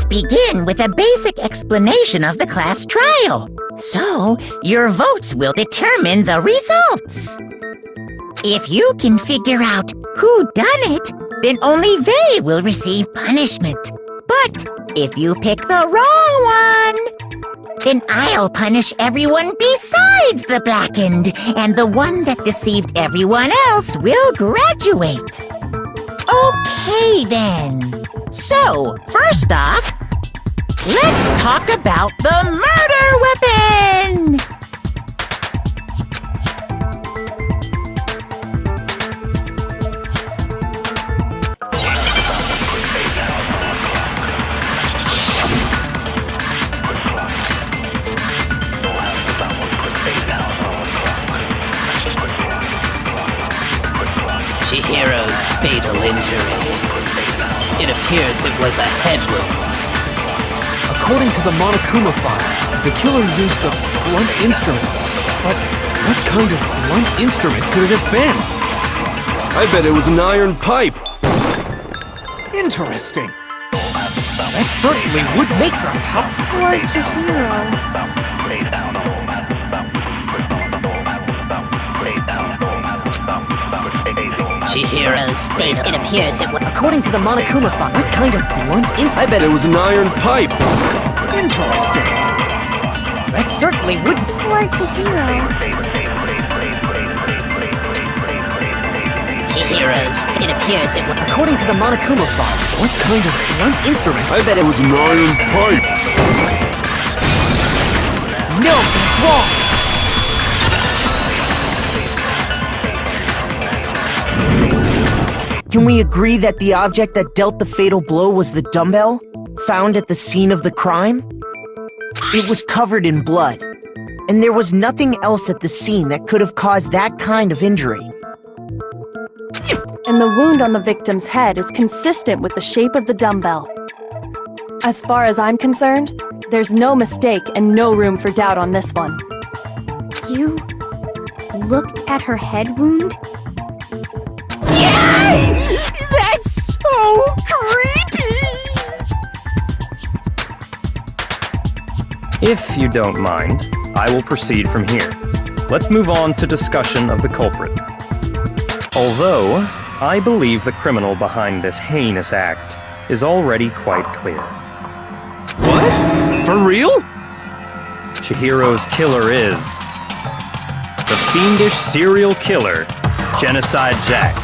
begin with a basic explanation of the class trial. So, your votes will determine the results. If you can figure out who done it, then only they will receive punishment. But if you pick the wrong one, then I'll punish everyone besides the blackened, and the one that deceived everyone else will graduate. Okay, then. So, first off, let's talk about the murder weapon! Chihiro's fatal injury. It appears it was a head wound. According to the Monokuma file, the killer used a blunt instrument. But what kind of blunt instrument could it have been? I bet it was an iron pipe. Interesting. That certainly would make for a Poor Chihiro. Chihiro's fatal. It appears it was. According to the Monokuma file, what kind of blunt instrument? I bet it was an iron pipe. Interesting. That certainly would. Poor Chihiro. Chihiro's. It appears it was. According to the Monokuma file, What kind of blunt instrument? I bet it was an iron pipe. No, that's wrong. Can we agree that the object that dealt the fatal blow was the dumbbell, found at the scene of the crime? It was covered in blood, and there was nothing else at the scene that could have caused that kind of injury. And the wound on the victim's head is consistent with the shape of the dumbbell. As far as I'm concerned, there's no mistake and no room for doubt on this one. You looked at her head wound? Yay! That's so creepy! If you don't mind, I will proceed from here. Let's move on to discussion of the culprit. Although, I believe the criminal behind this heinous act is already quite clear. What? For real? Chihiro's killer is the fiendish serial killer, Genocide Jack.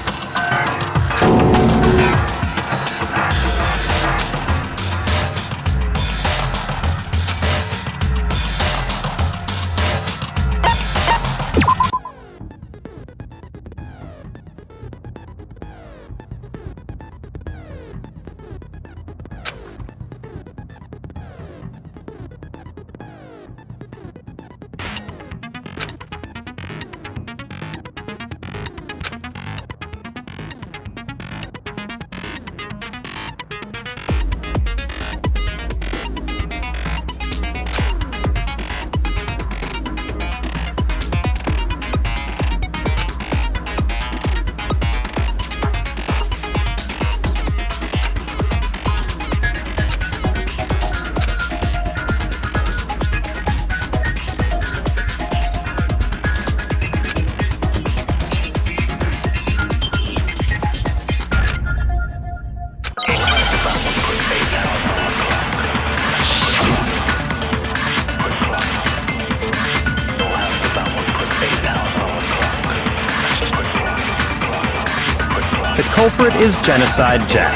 The culprit is Genocide Jack.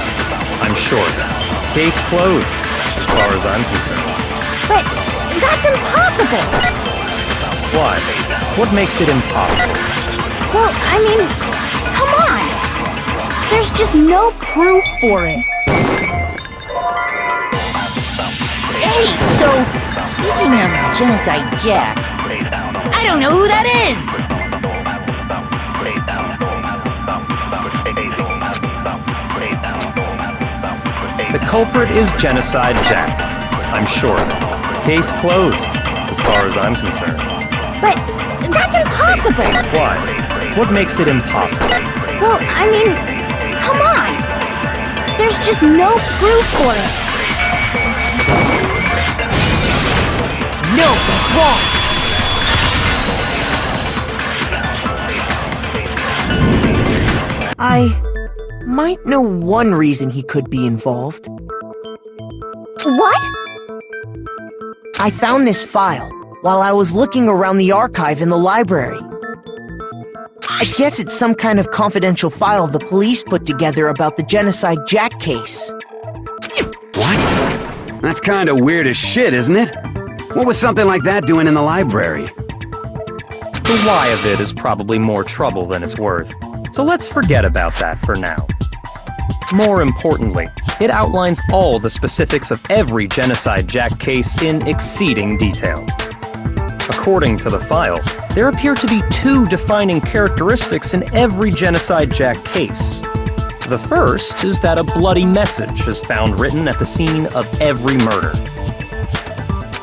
I'm sure. Case closed, as far as I'm concerned. But that's impossible! Why? What makes it impossible? Well, I mean, come on! There's just no proof for it. Hey, so, speaking of Genocide Jack, I don't know who that is! The culprit is Genocide Jack. I'm sure. Case closed, as far as I'm concerned. But that's impossible! Why? What makes it impossible? Well, I mean, come on! There's just no proof for it. No, that's wrong! I might know one reason he could be involved. What? I found this file while I was looking around the archive in the library. I guess it's some kind of confidential file the police put together about the Genocide Jack case. What? That's kinda weird as shit, isn't it? What was something like that doing in the library? The why of it is probably more trouble than it's worth, so let's forget about that for now. More importantly, it outlines all the specifics of every Genocide Jack case in exceeding detail. According to the file, there appear to be two defining characteristics in every Genocide Jack case. The first is that a bloody message is found written at the scene of every murder.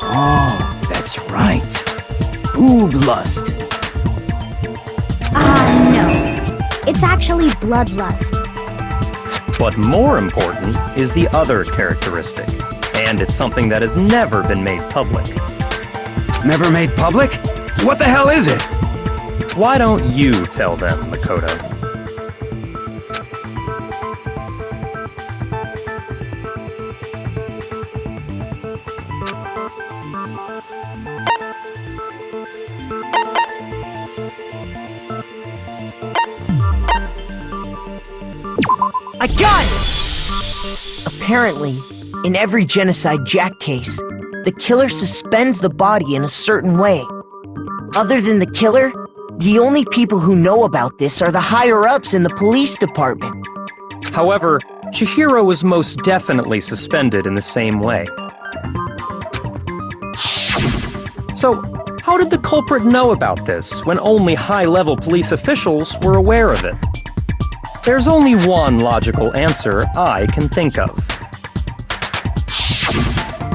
Oh, that's right. Boob lust. No. It's actually bloodlust. But more important is the other characteristic, and it's something that has never been made public. Never made public? What the hell is it? Why don't you tell them, Makoto? I got it! Apparently, in every Genocide Jack case, the killer suspends the body in a certain way. Other than the killer, the only people who know about this are the higher-ups in the police department. However, Chihiro was most definitely suspended in the same way. So, how did the culprit know about this when only high-level police officials were aware of it? There's only one logical answer I can think of.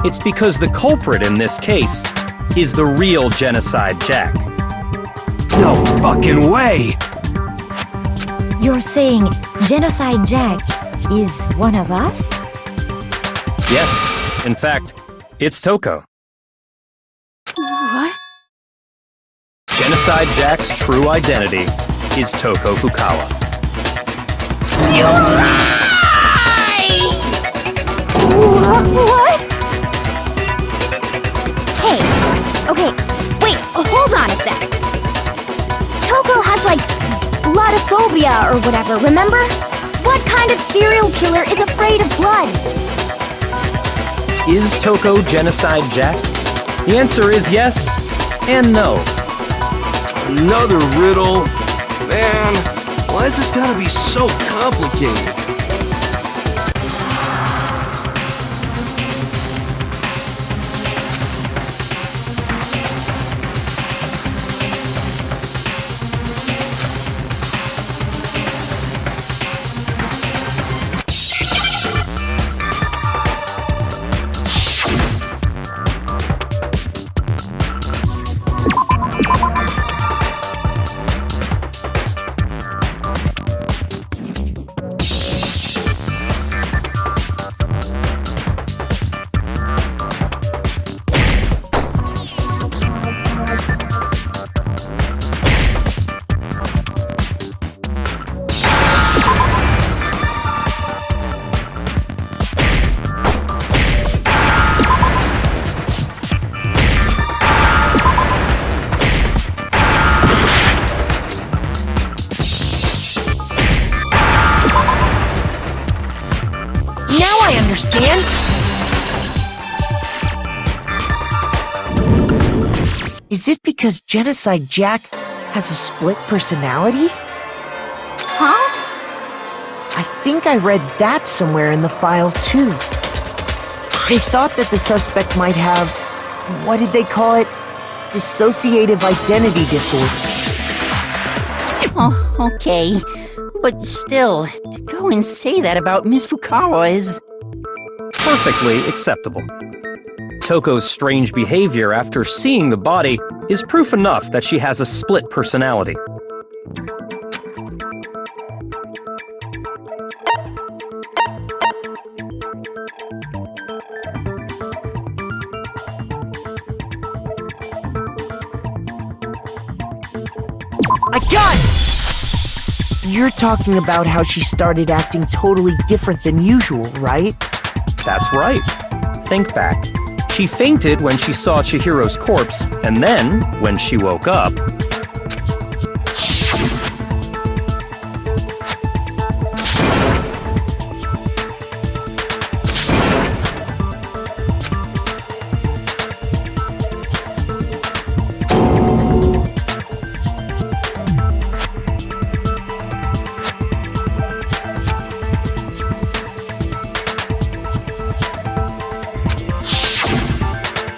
It's because the culprit in this case is the real Genocide Jack. No fucking way! You're saying Genocide Jack is one of us? Yes, in fact, it's Toko. What? Genocide Jack's true identity is Toko Fukawa. You lie! What? Hey, okay, wait, hold on a sec. Toko has, like, bloodophobia or whatever, remember? What kind of serial killer is afraid of blood? Is Toko Genocide Jack? The answer is yes and no. Another riddle? Man, why is this gotta be so complicated? Understand? Is it because Genocide Jack has a split personality? Huh? I think I read that somewhere in the file, too. They thought that the suspect might have, what did they call it? Dissociative identity disorder. Oh, okay. But still, to go and say that about Miss Fukawa is... perfectly acceptable. Toko's strange behavior after seeing the body is proof enough that she has a split personality. I got it! You're talking about how she started acting totally different than usual, right? That's right. Think back. She fainted when she saw Chihiro's corpse, and then, when she woke up...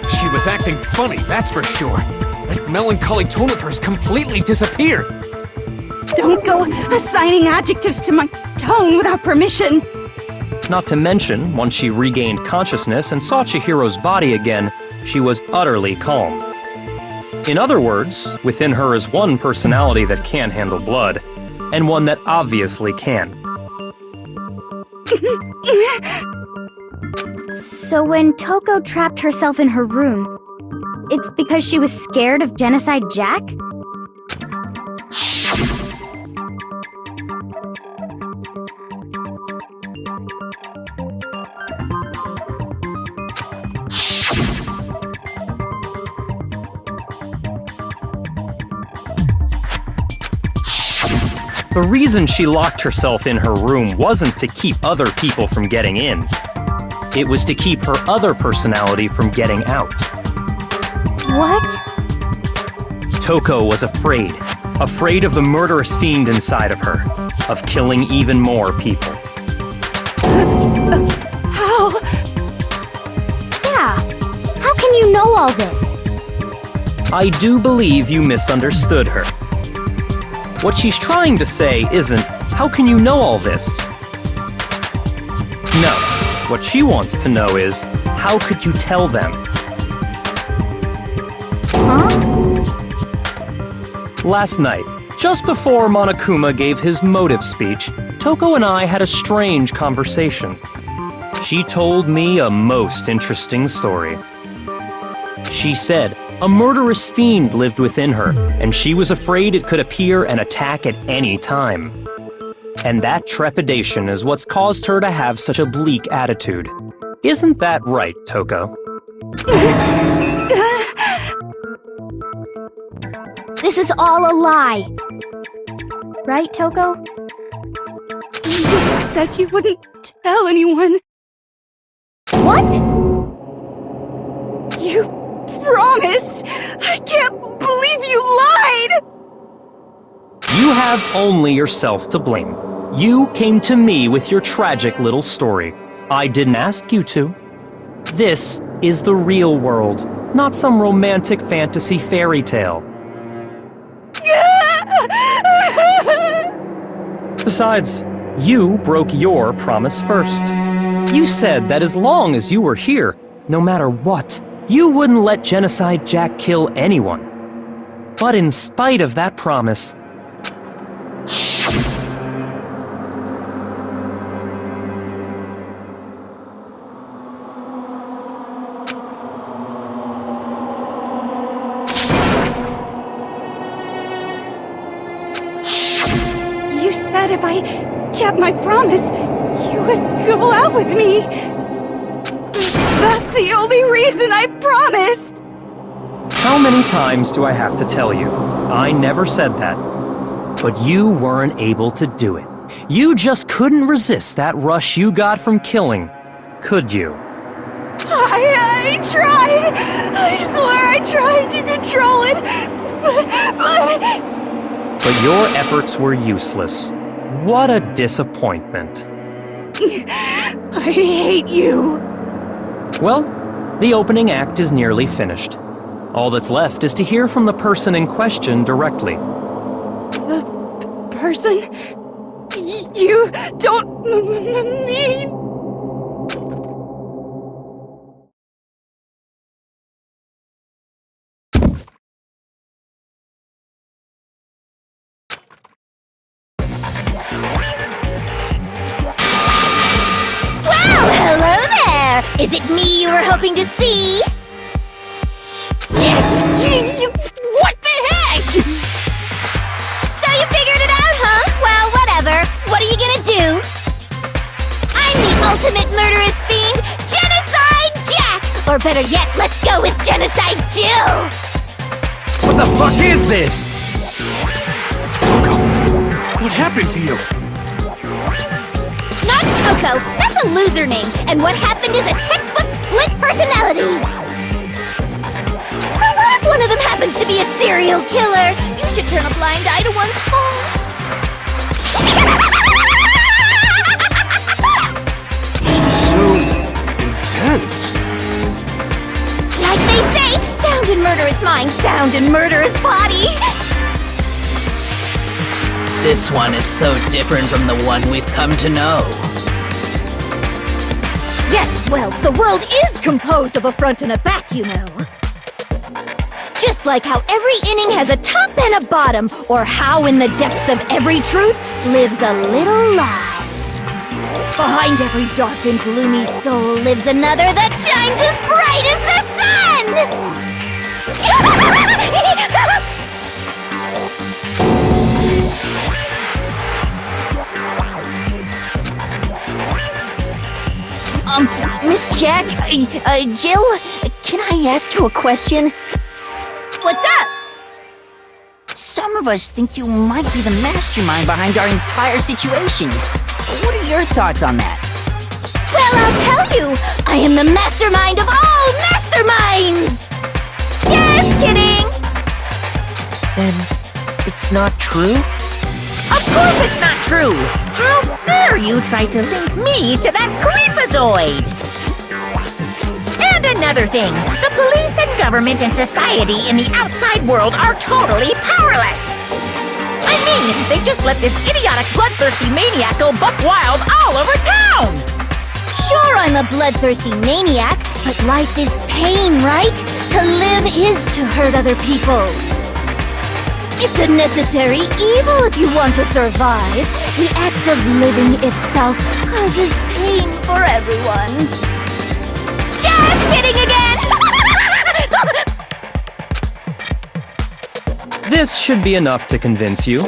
She was acting funny, that's for sure. That melancholy tone of hers completely disappeared. Don't go assigning adjectives to my tone without permission. Not to mention, once she regained consciousness and saw Chihiro's body again, she was utterly calm. In other words, within her is one personality that can't handle blood, and one that obviously can. So when Toko trapped herself in her room, it's because she was scared of Genocide Jack? The reason she locked herself in her room wasn't to keep other people from getting in. It was to keep her other personality from getting out. What? Toko was afraid. Afraid of the murderous fiend inside of her. Of killing even more people. How? Yeah. How can you know all this? I do believe you misunderstood her. What she's trying to say isn't, how can you know all this? No. What she wants to know is, how could you tell them? Huh? Last night, just before Monokuma gave his motive speech, Toko and I had a strange conversation. She told me a most interesting story. She said a murderous fiend lived within her, and she was afraid it could appear and attack at any time. And that trepidation is what's caused her to have such a bleak attitude. Isn't that right, Toko? This is all a lie. Right, Toko? You said you wouldn't tell anyone. What? You promised! I can't believe you lied! You have only yourself to blame. You came to me with your tragic little story. I didn't ask you to. This is the real world, not some romantic fantasy fairy tale. Besides, you broke your promise first. You said that as long as you were here, no matter what, you wouldn't let Genocide Jack kill anyone. But in spite of that promise, You said if I kept my promise, you would go out with me. That's the only reason I promised. how many times do I have to tell you? I never said that. But you weren't able to do it. You just couldn't resist that rush you got from killing, could you? I tried. I swear I tried to control it, But your efforts were useless. What a disappointment. I hate you. Well, the opening act is nearly finished. All that's left is to hear from the person in question directly. The person you don't mean. Hello there! Is it me you were hoping to see? What the heck? ultimate murderous fiend, Genocide Jack! Or better yet, let's go with Genocide Jill! What the fuck is this? Toko, what happened to you? Not Toko, that's a loser name, and what happened is a textbook split personality! So what if one of them happens to be a serial killer? You should turn a blind eye to one's fault. So intense. Like they say, sound in murderous mind, sound in murderous body! This one is so different from the one we've come to know. Yes, well, the world is composed of a front and a back, you know. Just like how every inning has a top and a bottom, or how in the depths of every truth lives a little lie. Behind every dark and gloomy soul lives another that shines as bright as the sun! Miss Jack, Jill, can I ask you a question? What's up? Some of us think you might be the mastermind behind our entire situation. What are your thoughts on that? Well, I'll tell you! I am the mastermind of all masterminds! Just kidding! Then it's not true? Of course it's not true! How dare you try to link me to that creepazoid! And another thing, the police and government and society in the outside world are totally powerless! I mean, they just let this idiotic, bloodthirsty maniac go buck wild all over town! Sure, I'm a bloodthirsty maniac, but life is pain, right? To live is to hurt other people. It's a necessary evil if you want to survive. The act of living itself causes pain for everyone. Just kidding again! This should be enough to convince you.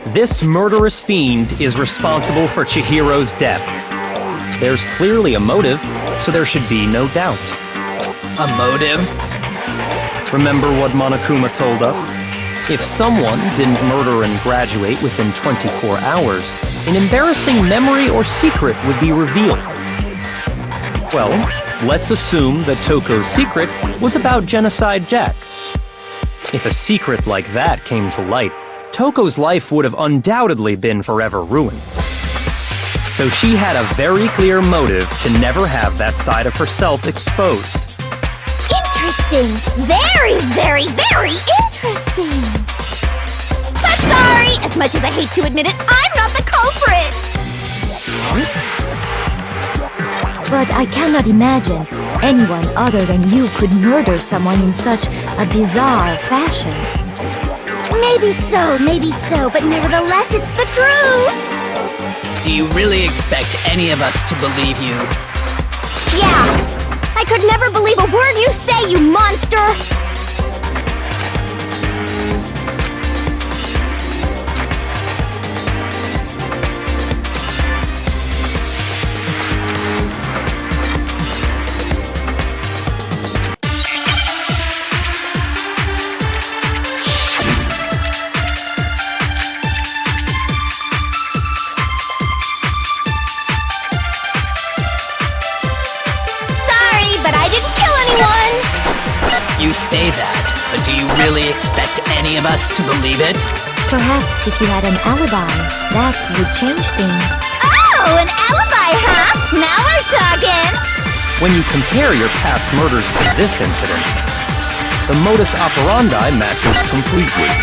This murderous fiend is responsible for Chihiro's death. There's clearly a motive, so there should be no doubt. A motive? Remember what Monokuma told us? If someone didn't murder and graduate within 24 hours, an embarrassing memory or secret would be revealed. Well, let's assume that Toko's secret was about Genocide Jack. If a secret like that came to light, Toko's life would have undoubtedly been forever ruined. So she had a very clear motive to never have that side of herself exposed. Interesting. Very, very, very interesting. But sorry, as much as I hate to admit it, I'm not the culprit. But I cannot imagine anyone other than you could murder someone in such a bizarre fashion. Maybe so, but nevertheless, it's the truth. Do you really expect any of us to believe you? Yeah. I could never believe a word you say, you monster! You say that, but do you really expect any of us to believe it? Perhaps if you had an alibi, that would change things. Oh, an alibi, huh? Now we're talking! When you compare your past murders to this incident, the modus operandi matches completely.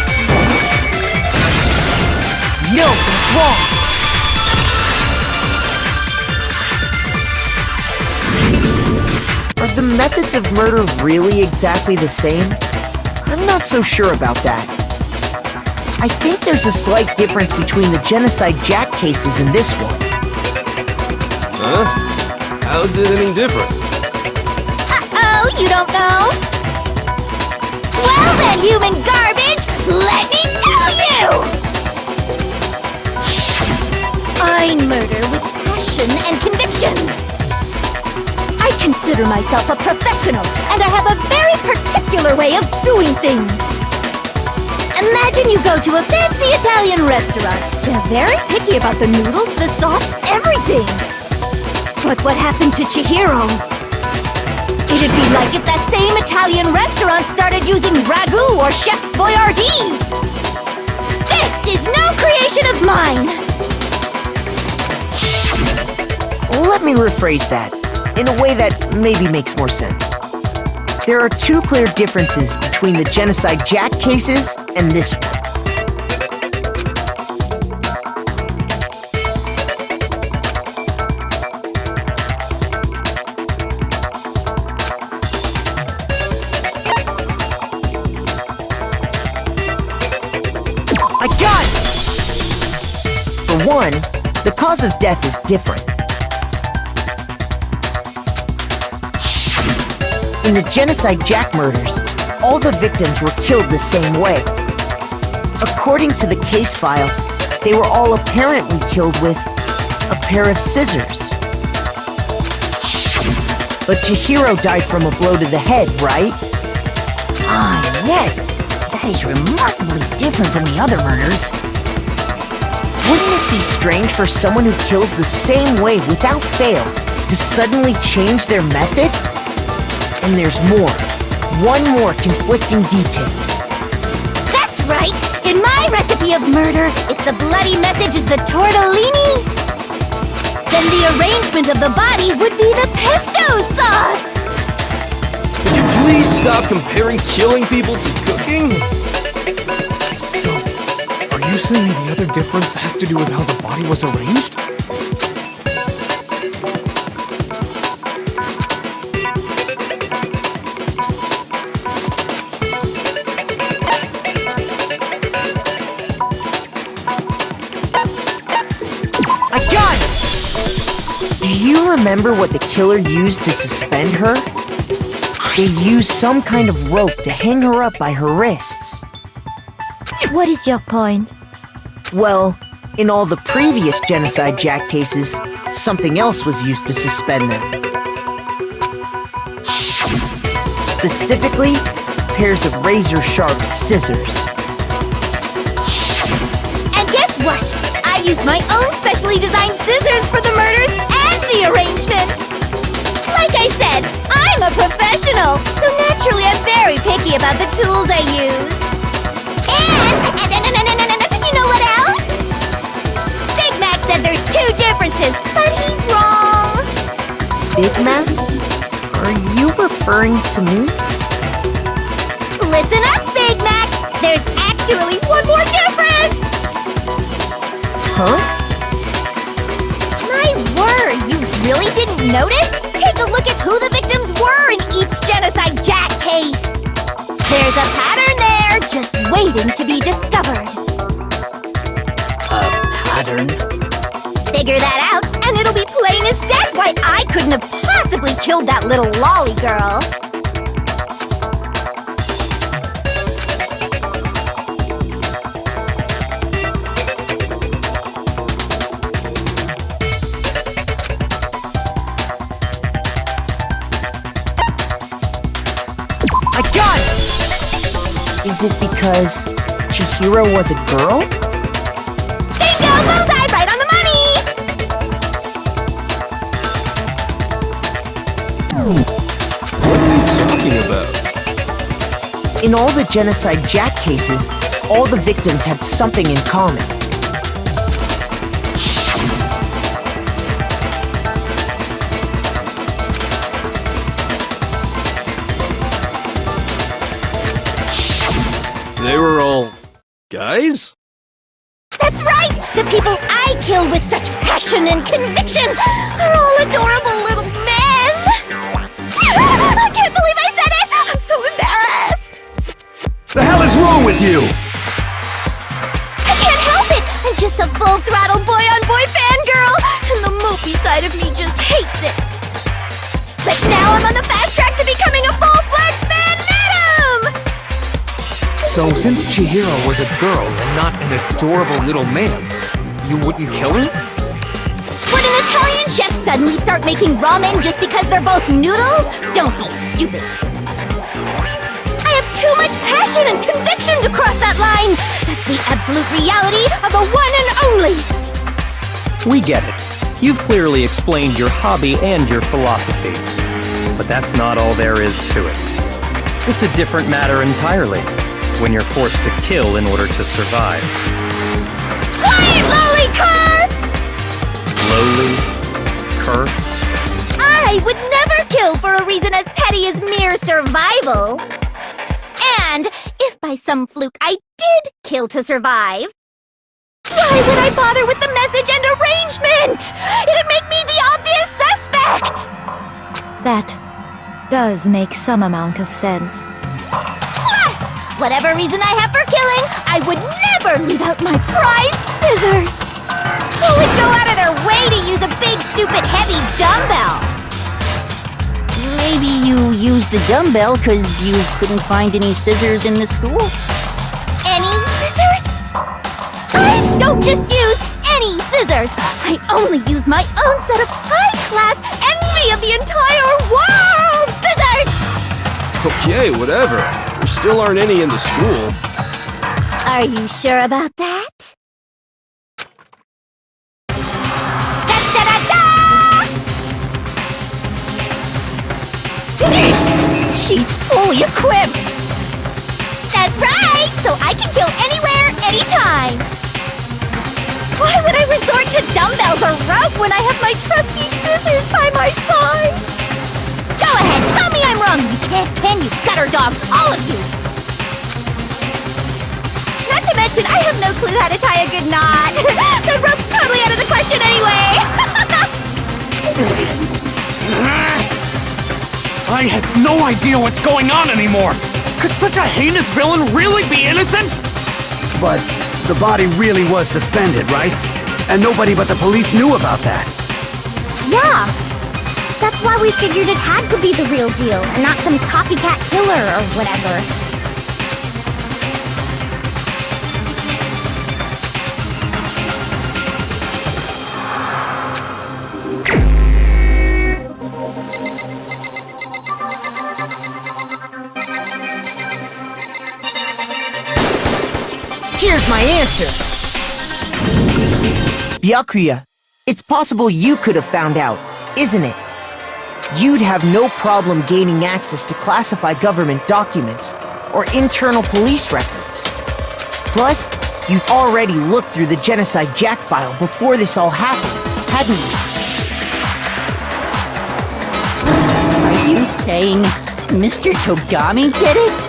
No, that's wrong! Are the methods of murder really exactly the same? I'm not so sure about that. I think there's a slight difference between the Genocide Jack cases and this one. Huh? How's it any different? Uh-oh, you don't know? Well then, human garbage, let me tell you! I murder with passion and conviction. consider myself a professional, and I have a very particular way of doing things. Imagine you go to a fancy Italian restaurant. They're very picky about the noodles, the sauce, everything. But what happened to Chihiro? It'd be like if that same Italian restaurant started using ragu or Chef Boyardee. This is no creation of mine! Let me rephrase that, in a way that maybe makes more sense. There are two clear differences between the Genocide Jack cases and this one. I got it! For one, the cause of death is different. In the Genocide Jack murders, all the victims were killed the same way. According to the case file, they were all apparently killed with a pair of scissors. But Chihiro died from a blow to the head, right? Ah, yes. That is remarkably different from the other murders. Wouldn't it be strange for someone who kills the same way without fail to suddenly change their method? And there's more. One more conflicting detail. That's right! In my recipe of murder, if the bloody message is the tortellini, then the arrangement of the body would be the pesto sauce! Could you please stop comparing killing people to cooking? So, are you saying the other difference has to do with how the body was arranged? Do you remember what the killer used to suspend her? They used some kind of rope to hang her up by her wrists. What is your point? Well, in all the previous Genocide Jack cases, something else was used to suspend them. Specifically, pairs of razor-sharp scissors. And guess what? I used my own specially designed scissors for the murders and the arrangement! Like I said, I'm a professional, so naturally I'm very picky about the tools I use. And you know what else? Big Mac said there's two differences, but he's wrong! Big Mac? Are you referring to me? Listen up, Big Mac! There's actually one more difference! Huh? My word, you really didn't notice? Take a look at who the victims were in each Genocide Jack case. There's a pattern there, just waiting to be discovered. A pattern? Figure that out, and it'll be plain as death why I couldn't have possibly killed that little lolly girl. I got it! Is it because Chihiro was a girl? Bingo! Bullseye! Right on the money! What are you talking about? In all the Genocide Jack cases, all the victims had something in common. They were all guys? That's right! The people I killed with such passion and conviction are all adorable little men! I can't believe I said it! I'm so embarrassed! The hell is wrong with you? I can't help it! I'm just a full-throttle boy-on-boy fangirl, and the movie side of me just hates it! But now I'm on the fast track to becoming a full-fledged fan madam! So, since Chihiro was a girl and not an adorable little man, you wouldn't kill her? Would an Italian chef suddenly start making ramen just because they're both noodles? Don't be stupid. I have too much passion and conviction to cross that line. That's the absolute reality of the one and only. We get it. You've clearly explained your hobby and your philosophy. But that's not all there is to it. It's a different matter entirely, when you're forced to kill in order to survive. Quiet, lowly cur! Lowly? Cur? I would never kill for a reason as petty as mere survival. And if by some fluke I did kill to survive, why would I bother with the message and arrangement? It'd make me the obvious suspect! That does make some amount of sense. Plus, whatever reason I have for killing, I would never leave out my prized scissors! Who would go out of their way to use a big, stupid, heavy dumbbell? Maybe you used the dumbbell because you couldn't find any scissors in the school? Any scissors? I don't just use any scissors! I only use my own set of high-class envy of the entire world scissors! Okay, whatever. There still aren't any in the school. Are you sure about that? She's fully equipped! That's right! So I can kill anywhere, anytime! Why would I resort to dumbbells or rope when I have my trusty scissors by my side? Go ahead, tell me I'm wrong! You can't, can you, gutter dogs, all of you! Not to mention, I have no clue how to tie a good knot! The rope's totally out of the question anyway! I have no idea what's going on anymore! Could such a heinous villain really be innocent? But the body really was suspended, right? And nobody but the police knew about that. Yeah! That's why we figured it had to be the real deal, and not some copycat killer or whatever. Here's my answer! Byakuya, it's possible you could have found out, isn't it? You'd have no problem gaining access to classified government documents or internal police records. Plus, you've already looked through the Genocide Jack file before this all happened, hadn't you? Are you saying Mr. Togami did it?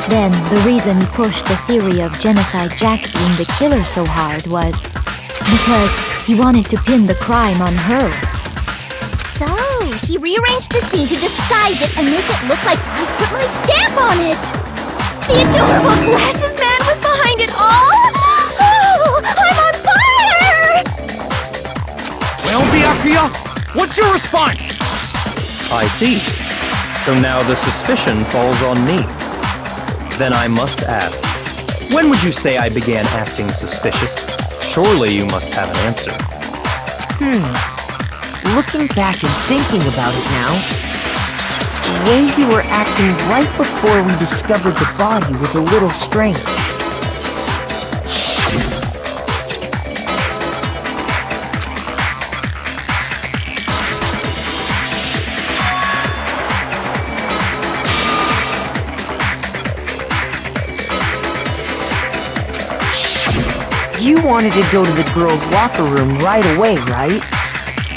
Then, the reason he pushed the theory of Genocide Jack being the killer so hard was because he wanted to pin the crime on her. So, he rearranged the scene to disguise it and make it look like I put my stamp on it! The adorable glasses man was behind it all! Oh, I'm on fire! Well, Byakuya, what's your response? I see. So now the suspicion falls on me. Then I must ask, when would you say I began acting suspicious? Surely you must have an answer. Looking back and thinking about it now, the way you were acting right before we discovered the body was a little strange. You wanted to go to the girls' locker room right away, right?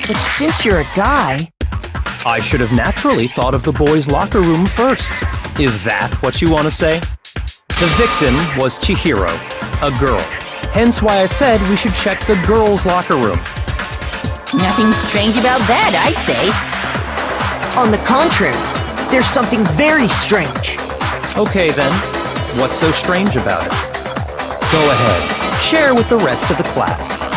But since you're a guy... I should have naturally thought of the boys' locker room first. Is that what you want to say? The victim was Chihiro, a girl. Hence why I said we should check the girls' locker room. Nothing strange about that, I'd say. On the contrary, there's something very strange. Okay then, what's so strange about it? Go ahead. Share with the rest of the class.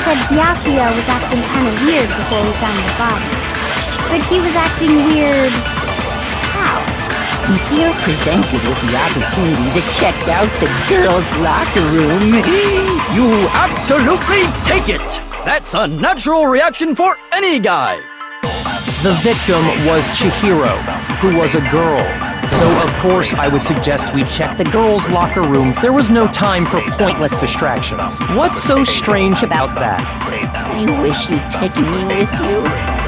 said Byakuya was acting kind of weird before we found the body. But he was acting weird... how? If you're presented with the opportunity to check out the girls' locker room, You absolutely take it! That's a natural reaction for any guy! The victim was Chihiro, who was a girl. So, of course, I would suggest we check the girls' locker room. There was no time for pointless distractions. What's so strange about that? I wish you'd taken me with you.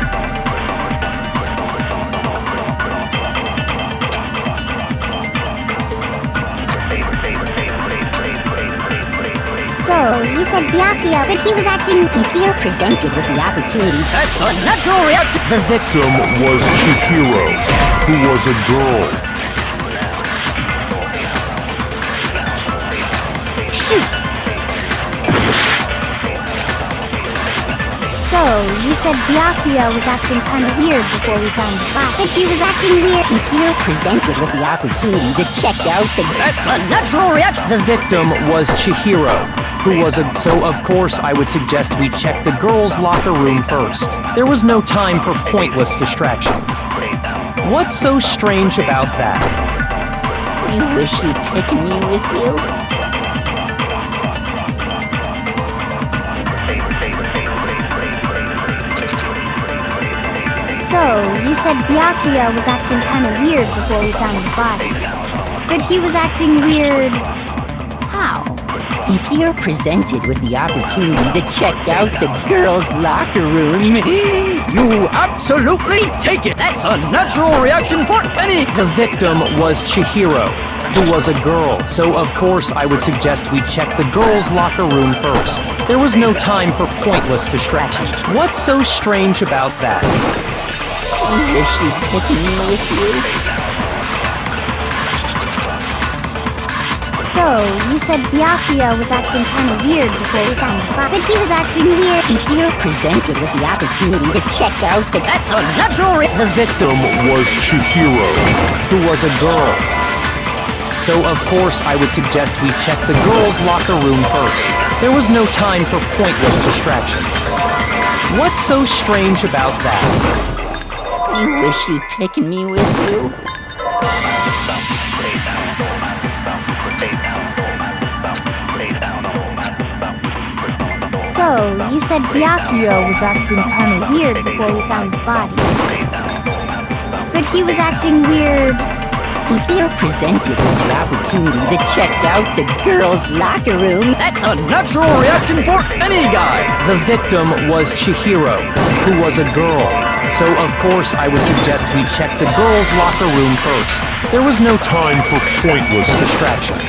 So, you said Byakuya, but he was acting... If you're presented with the opportunity... That's a natural reaction! The victim was Chihiro, who was a girl. Shoot! So, you said Byakuya was acting kind of weird before we found the body. But he was acting weird... If you're presented with the opportunity to check out the... That's a natural reaction! The victim was Chihiro, who was a... So, of course, I would suggest we check the girls' locker room first. There was no time for pointless distractions. What's so strange about that? I wish you'd taken me with you. So, you said Byakuya was acting kind of weird before we found the body. But he was acting weird... how? If you're presented with the opportunity to check out the girls' locker room, You absolutely take it! That's a natural reaction for any... The victim was Chihiro, who was a girl. So, of course, I would suggest we check the girls' locker room first. There was no time for pointless distractions. What's so strange about that? I wish you'd taken me with you. So, you said Byakuya was acting kind of weird before we found the body. But he was acting weird... If you're presented with the opportunity to check out the... That's a natural The victim was Chihiro, who was a girl. So, of course, I would suggest we check the girls' locker room first. There was no time for pointless distractions. What's so strange about that? I wish you'd taken me with you. So, you said Byakuya was acting kind of weird before we found the body. But he was acting weird... If you're presented with the opportunity to check out the girls' locker room... That's a natural reaction for any guy! The victim was Chihiro, who was a girl. So, of course, I would suggest we check the girls' locker room first. There was no time for pointless distractions.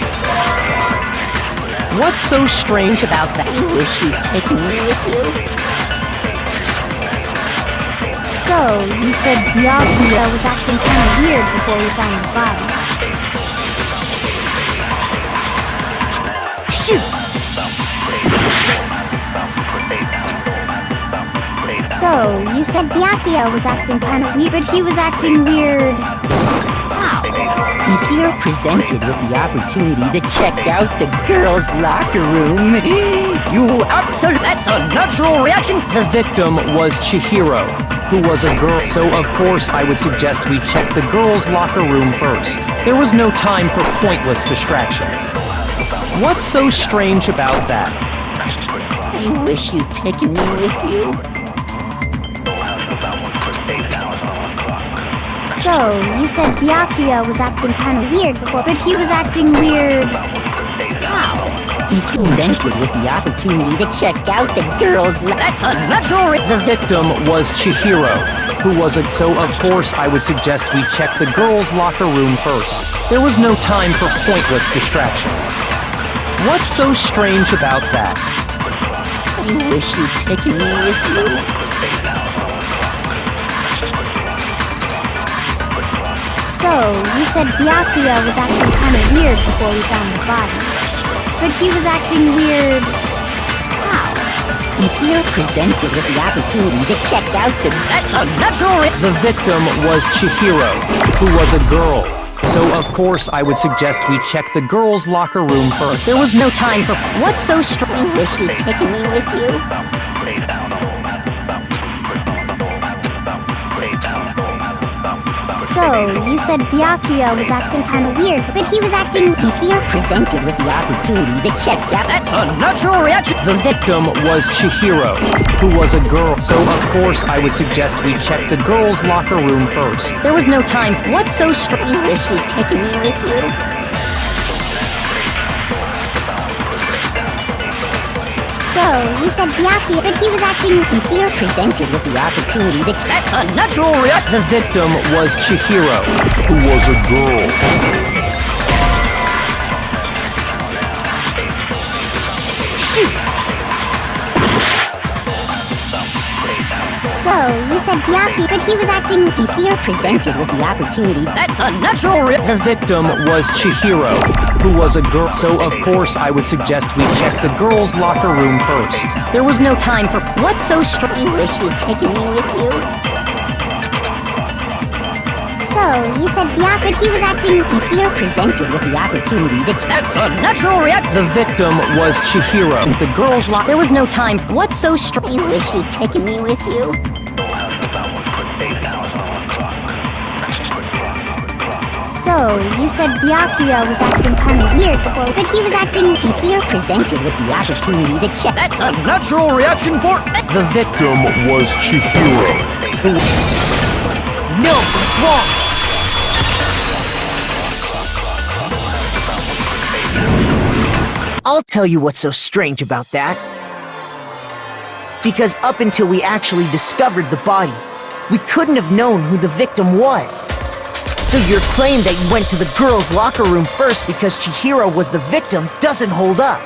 What's so strange about that? I wish you'd taken me with you. So, you said Byakuya was acting kind of weird before we found the body. Shoot! So, you said Byakuya was acting kind of weird, but he was acting weird... how? If you're presented with the opportunity to check out the girls' locker room... You absolutely... That's a natural reaction! The victim was Chihiro, who was a girl. So, of course, I would suggest we check the girls' locker room first. There was no time for pointless distractions. What's so strange about that? I wish you'd taken me with you. So, you said Byakuya was acting kind of weird before, but he was acting weird... how? If you're presented with the opportunity to check out the girls' That's a natural... The victim was Chihiro, who was a... So, of course, I would suggest we check the girls' locker room first. There was no time for pointless distractions. What's so strange about that? I wish you'd taken me with you. So, you said Byakuya was acting kind of weird before we found the body. But he was acting weird... how? If you're presented with the opportunity to check out the... That's a natural... The victim was Chihiro, who was a girl. So of course I would suggest we check the girls' locker room first. There was no time for what's so strange. Wish you'd taken me with you. So, you said Byakuya was acting kind of weird, but he was acting... If you're presented with the opportunity to check out, That's a natural reaction! The victim was Chihiro, who was a girl. So of course I would suggest we check the girls' locker room first. There was no time for what's so strange. wish you'd taken me with you. So, you said Byakuya, but he was acting... If you're presented with the opportunity to That's a natural reaction! The victim was Chihiro, who was a girl. Shoot! So, you said Byakuya, but he was acting... If you're presented with the opportunity, That's a natural reaction! The victim was Chihiro, who was a girl. So of course I would suggest we check the girls' locker room first. There was no time for what's so strange. wish you'd taken me with you. So, you said Byakuya, but he was acting... If you're presented with the opportunity to That's a natural reaction! The victim was Chihiro. The girls' locker. There was no time for what's so strange. wish you'd taken me with you. So, you said Byakuya was acting kind of weird before, but he was acting... If you're presented with the opportunity to check That's a natural reaction for... The victim was Chihiro. No, it's wrong! I'll tell you what's so strange about that. Because up until we actually discovered the body, we couldn't have known who the victim was. So your claim that you went to the girls' locker room first because Chihiro was the victim doesn't hold up.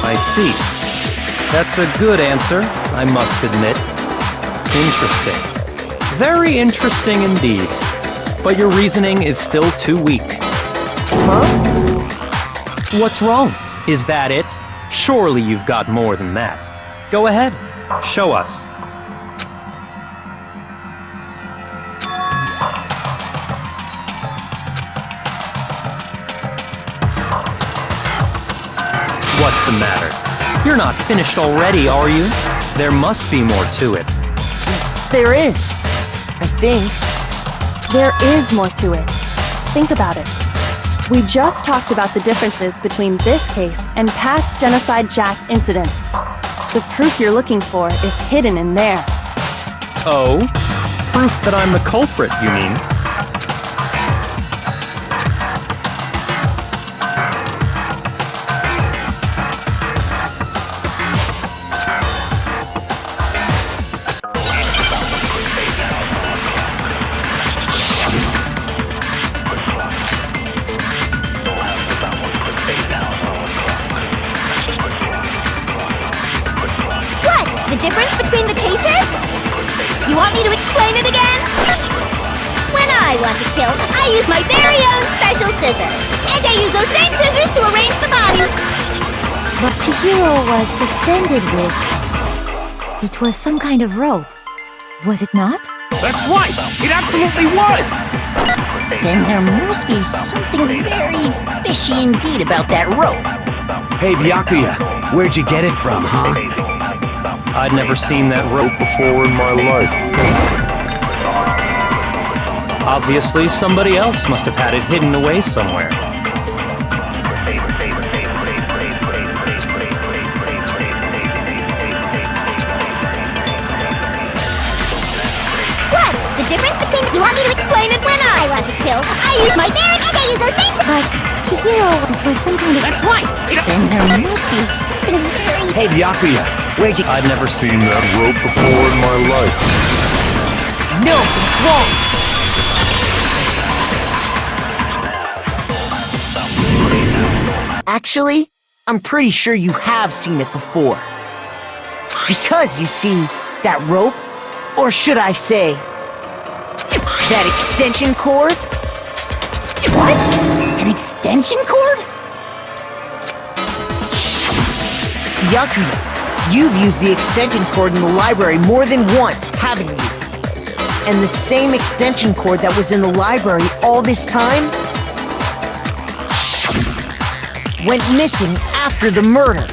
I see. That's a good answer, I must admit. Interesting. Very interesting indeed. But your reasoning is still too weak. Huh? What's wrong? Is that it? Surely you've got more than that. Go ahead. Show us. What's the matter? You're not finished already, are you? There must be more to it. There is. I think. There is more to it. Think about it. We just talked about the differences between this case and past Genocide Jack incidents. The proof you're looking for is hidden in there. Oh? Proof that I'm the culprit, you mean? The difference between the cases? You want me to explain it again? When I want to kill, I use my very own Special Scissor. And I use those same scissors to arrange the bodies. What Chihiro was suspended with... It was some kind of rope. Was it not? That's right! It absolutely was! Then there must be something very fishy indeed about that rope. Hey, Byakuya, where'd you get it from, huh? I'd never seen that rope before in my life. Obviously, somebody else must have had it hidden away somewhere. What? The difference between... You want me to explain it when I want to kill? I use my very... And I use those same... But Chihiro was some kind of... That's right! Then there must be something very... Hey, Byakuya, where'd you... I'd never seen that rope before in my life. No, it's wrong! Actually, I'm pretty sure you have seen it before. Because, you see, that rope, or should I say, that extension cord? What? An extension cord? Byakuya, you've used the extension cord in the library more than once, haven't you? And the same extension cord that was in the library all this time went missing after the murder.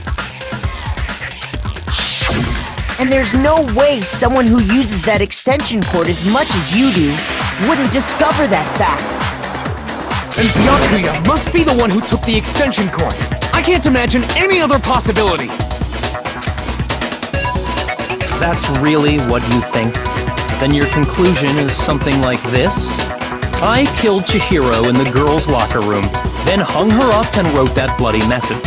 And there's no way someone who uses that extension cord as much as you do wouldn't discover that fact. And Byakuya must be the one who took the extension cord. I can't imagine any other possibility. That's really what you think? Then your conclusion is something like this? I killed Chihiro in the girls' locker room, then hung her up and wrote that bloody message.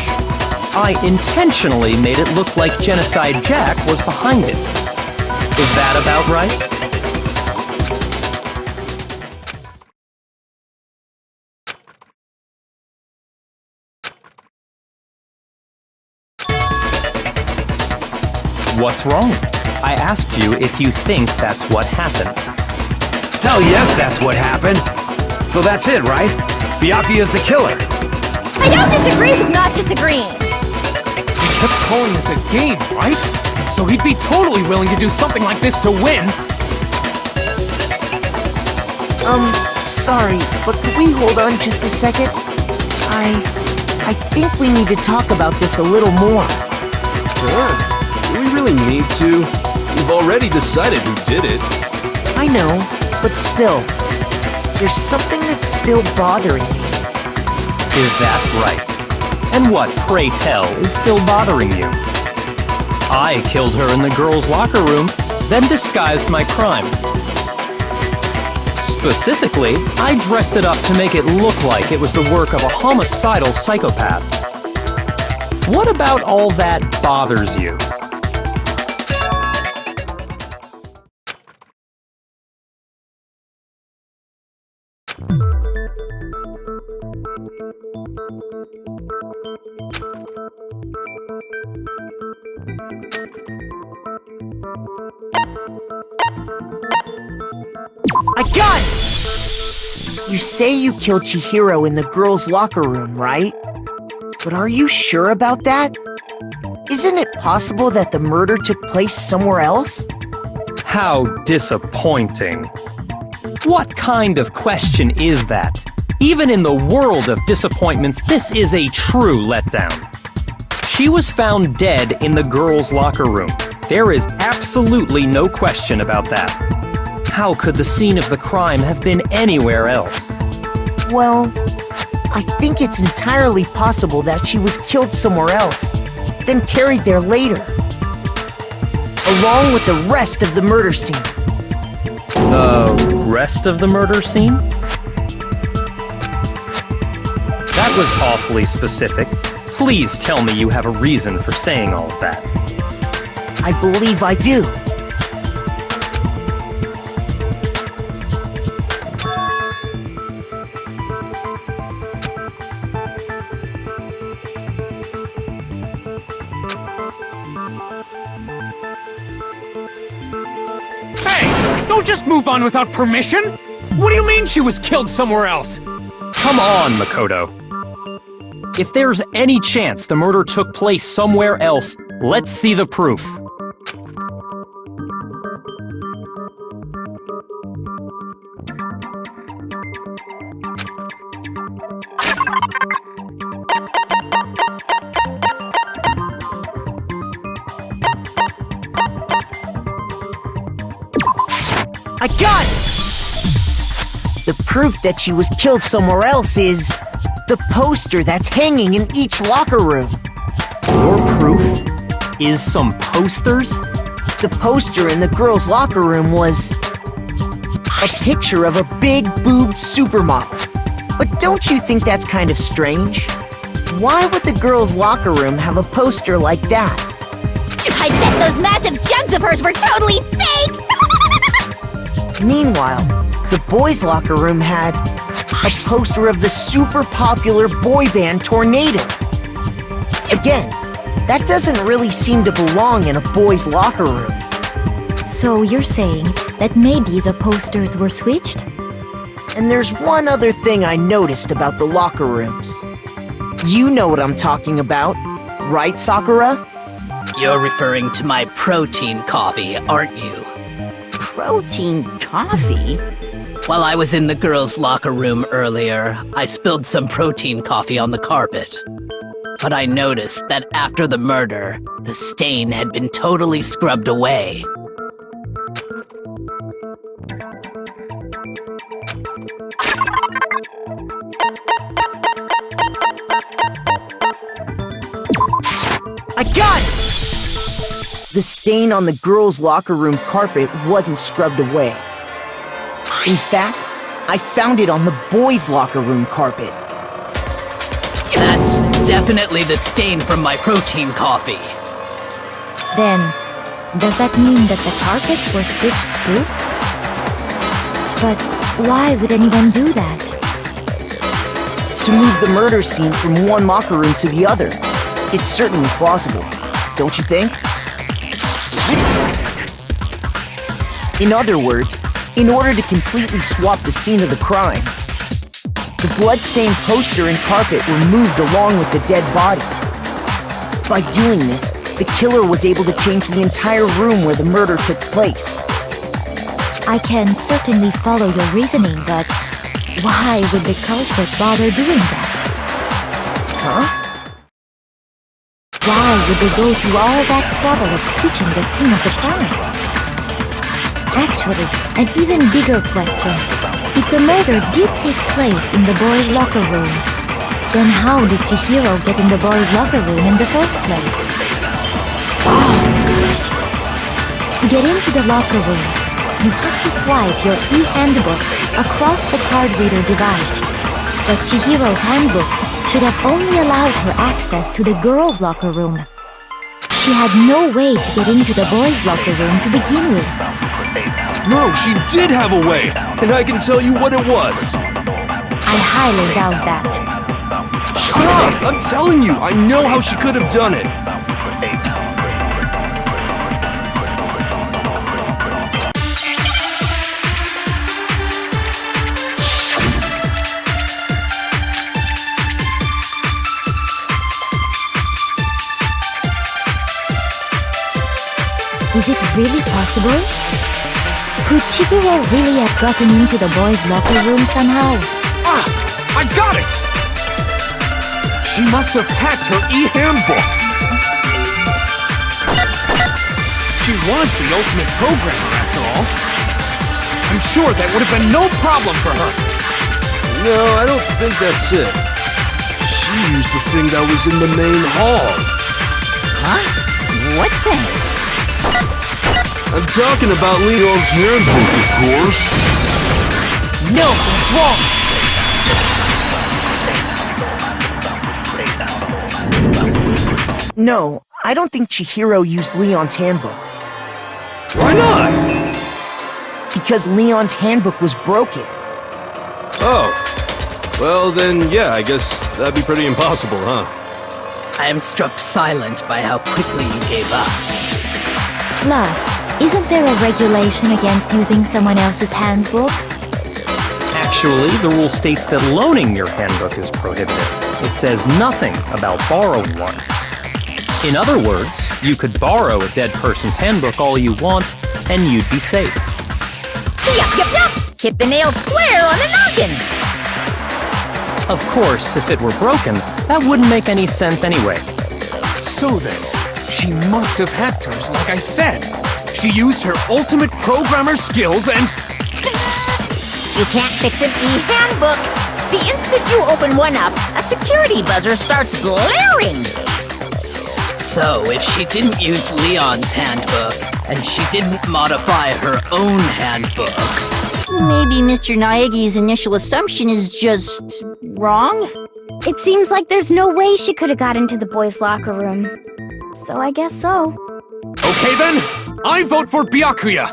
I intentionally made it look like Genocide Jack was behind it. Is that about right? What's wrong? I asked you if you think that's what happened. Hell yes, that's what happened. So that's it, right? Byakuya's the killer. I don't disagree with not disagreeing. He kept calling this a game, right? So he'd be totally willing to do something like this to win. Sorry, but could we hold on just a second? I think we need to talk about this a little more. Sure. Do we really need to? We've already decided who did it. I know, but still, there's something that's still bothering me. Is that right? And what, pray tell, is still bothering you? I killed her in the girls' locker room, then disguised my crime. Specifically, I dressed it up to make it look like it was the work of a homicidal psychopath. What about all that bothers you? I got it! You say you killed Chihiro in the girls' locker room, right? But are you sure about that? Isn't it possible that the murder took place somewhere else? How disappointing. What kind of question is that? Even in the world of disappointments, this is a true letdown. She was found dead in the girls' locker room. There is absolutely no question about that. How could the scene of the crime have been anywhere else? Well, I think it's entirely possible that she was killed somewhere else, then carried there later, along with the rest of the murder scene. The rest of the murder scene? That was awfully specific. Please tell me you have a reason for saying all of that. I believe I do. Don't just move on without permission! What do you mean she was killed somewhere else? Come on, Makoto. If there's any chance the murder took place somewhere else, let's see the proof. I got it! The proof that she was killed somewhere else is the poster that's hanging in each locker room. Your proof is some posters? The poster in the girls' locker room was a picture of a big-boobed supermodel. But don't you think that's kind of strange? Why would the girls' locker room have a poster like that? I bet those massive jugs of hers were totally fake! Meanwhile, the boys' locker room had a poster of the super popular boy band Tornado. Again, that doesn't really seem to belong in a boys' locker room. So you're saying that maybe the posters were switched? And there's one other thing I noticed about the locker rooms. You know what I'm talking about, right, Sakura? You're referring to my protein coffee, aren't you? Protein coffee? While I was in the girls' locker room earlier, I spilled some protein coffee on the carpet. But I noticed that after the murder, the stain had been totally scrubbed away. I got it! The stain on the girls' locker room carpet wasn't scrubbed away. In fact, I found it on the boys' locker room carpet. That's definitely the stain from my protein coffee. Then, does that mean that the carpets were stitched too? But why would anyone do that? To move the murder scene from one locker room to the other. It's certainly plausible, don't you think? In other words, in order to completely swap the scene of the crime, the blood-stained poster and carpet were moved along with the dead body. By doing this, the killer was able to change the entire room where the murder took place. I can certainly follow your reasoning, but why would the culprit bother doing that? Huh? Why would they go through all that trouble of switching the scene of the crime? Actually, an even bigger question. If the murder did take place in the boys' locker room, then how did Chihiro get in the boys' locker room in the first place? To get into the locker rooms, you have to swipe your E-Handbook across the card reader device. But Chihiro's handbook should have only allowed her access to the girls' locker room. She had no way to get into the boys' locker room to begin with. No, she did have a way, and I can tell you what it was. I highly doubt that. Shut up! I'm telling you, I know how she could have done it. Is it really possible? Could Chihiro really have gotten into the boys' locker room somehow? Ah! I got it! She must have hacked her E-Handbook! She was the ultimate programmer, after all. I'm sure that would have been no problem for her. No, I don't think that's it. She used the thing that was in the main hall. Huh? What thing? I'm talking about Leon's handbook, of course. No, that's wrong! No, I don't think Chihiro used Leon's handbook. Why not? Because Leon's handbook was broken. Oh. Well, then, yeah, I guess that'd be pretty impossible, huh? I am struck silent by how quickly you gave up. Plus, isn't there a regulation against using someone else's handbook? Actually, the rule states that loaning your handbook is prohibited. It says nothing about borrowing one. In other words, you could borrow a dead person's handbook all you want, and you'd be safe. Yup, yup, yup! Hit the nail square on the noggin! Of course, if it were broken, that wouldn't make any sense anyway. So then, she must have hacked hers, like I said. She used her ultimate programmer skills and... You can't fix an E-Handbook! The instant you open one up, a security buzzer starts glaring! So, if she didn't use Leon's handbook, and she didn't modify her own handbook... Maybe Mr. Naegi's initial assumption is just... wrong? It seems like there's no way she could have got into the boys' locker room. So I guess so. Okay then, I vote for Byakuya!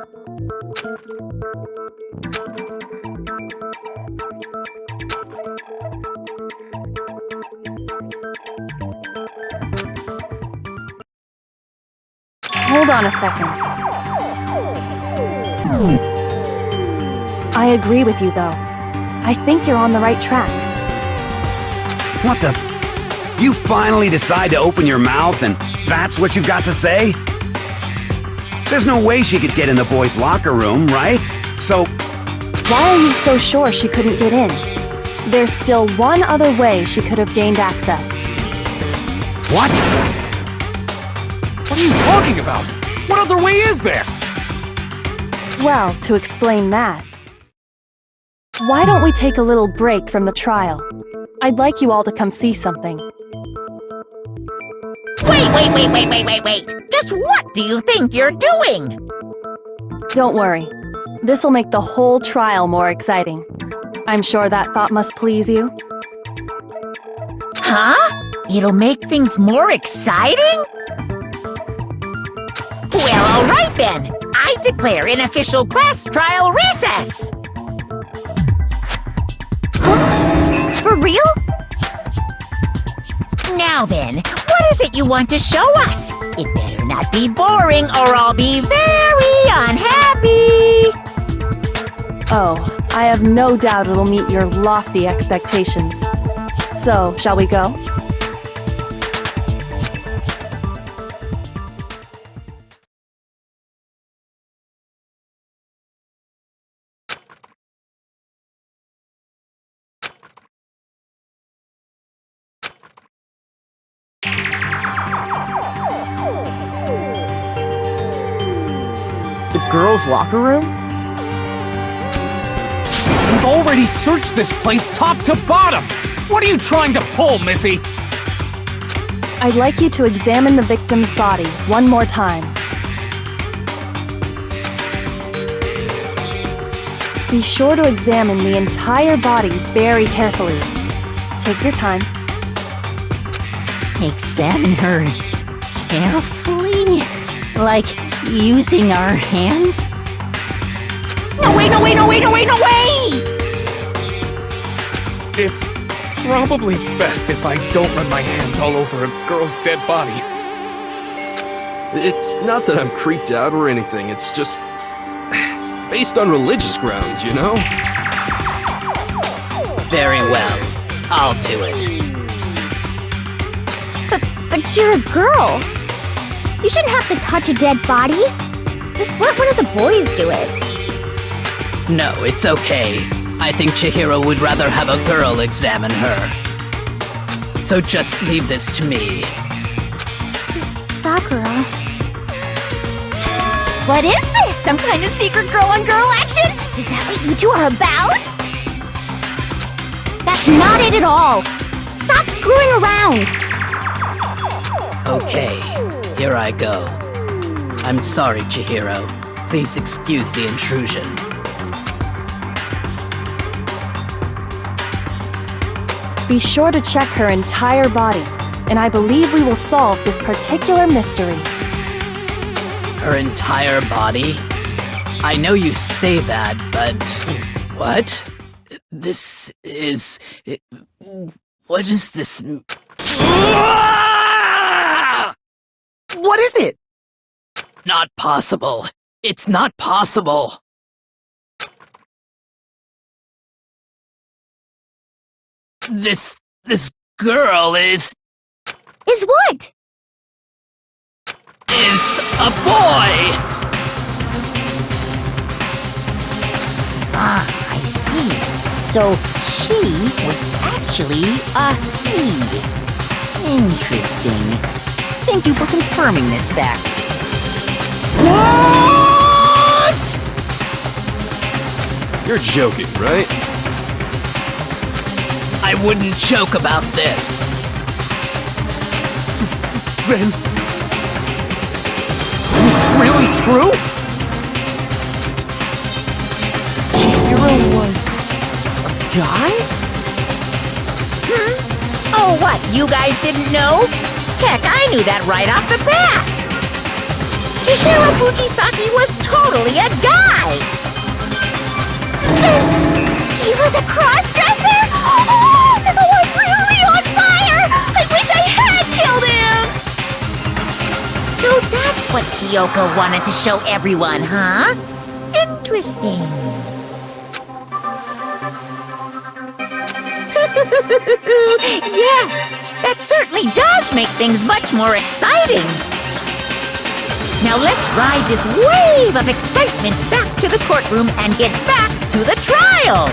Hold on a second. I agree with you, though. I think you're on the right track. What the? You finally decide to open your mouth and that's what you've got to say? There's no way she could get in the boys' locker room, right? So, Why are you so sure she couldn't get in? There's still one other way she could have gained access. what? What are you talking about? What other way is there? Well, to explain that, why don't we take a little break from the trial? I'd like you all to come see something. Wait. Just what do you think you're doing? Don't worry. This'll make the whole trial more exciting. I'm sure that thought must please you. Huh? It'll make things more exciting? Well, all right then. I declare an official class trial recess. For real? Now then, what is it you want to show us? It better not be boring or I'll be very unhappy. Oh, I have no doubt it'll meet your lofty expectations. So, shall we go? The girls' locker room? We've already searched this place top to bottom! What are you trying to pull, Missy? I'd like you to examine the victim's body one more time. Be sure to examine the entire body very carefully. Take your time. Examine her carefully? Like using our hands? No way! It's probably best if I don't run my hands all over a girl's dead body. It's not that I'm creeped out or anything, it's just based on religious grounds, you know? Very well. I'll do it. But you're a girl. You shouldn't have to touch a dead body. Just let one of the boys do it. No, it's okay. I think Chihiro would rather have a girl examine her. So just leave this to me. Sakura. What is this? Some kind of secret girl-on-girl action? Is that what you two are about? That's not it at all. Stop screwing around. Okay, here I go. I'm sorry, Chihiro. Please excuse the intrusion. Be sure to check her entire body, and I believe we will solve this particular mystery. Her entire body? I know you say that, but... What? This is... What is this... What is it? Not possible. It's not possible. This girl is what? Is a boy! Ah, I see. So she was actually a he. Interesting. Thank you for confirming this fact. What? You're joking, right? I wouldn't joke about this. Then... It's really true? Chihiro was a guy? Oh, what? You guys didn't know? Heck, I knew that right off the bat. Chihiro Fujisaki was totally a guy. He was a cross-dresser? Oh, I'm really on fire! I wish I had killed him! So that's what Kyoko wanted to show everyone, huh? Interesting. Yes, that certainly does make things much more exciting. Now let's ride this wave of excitement back to the courtroom and get back to the trial!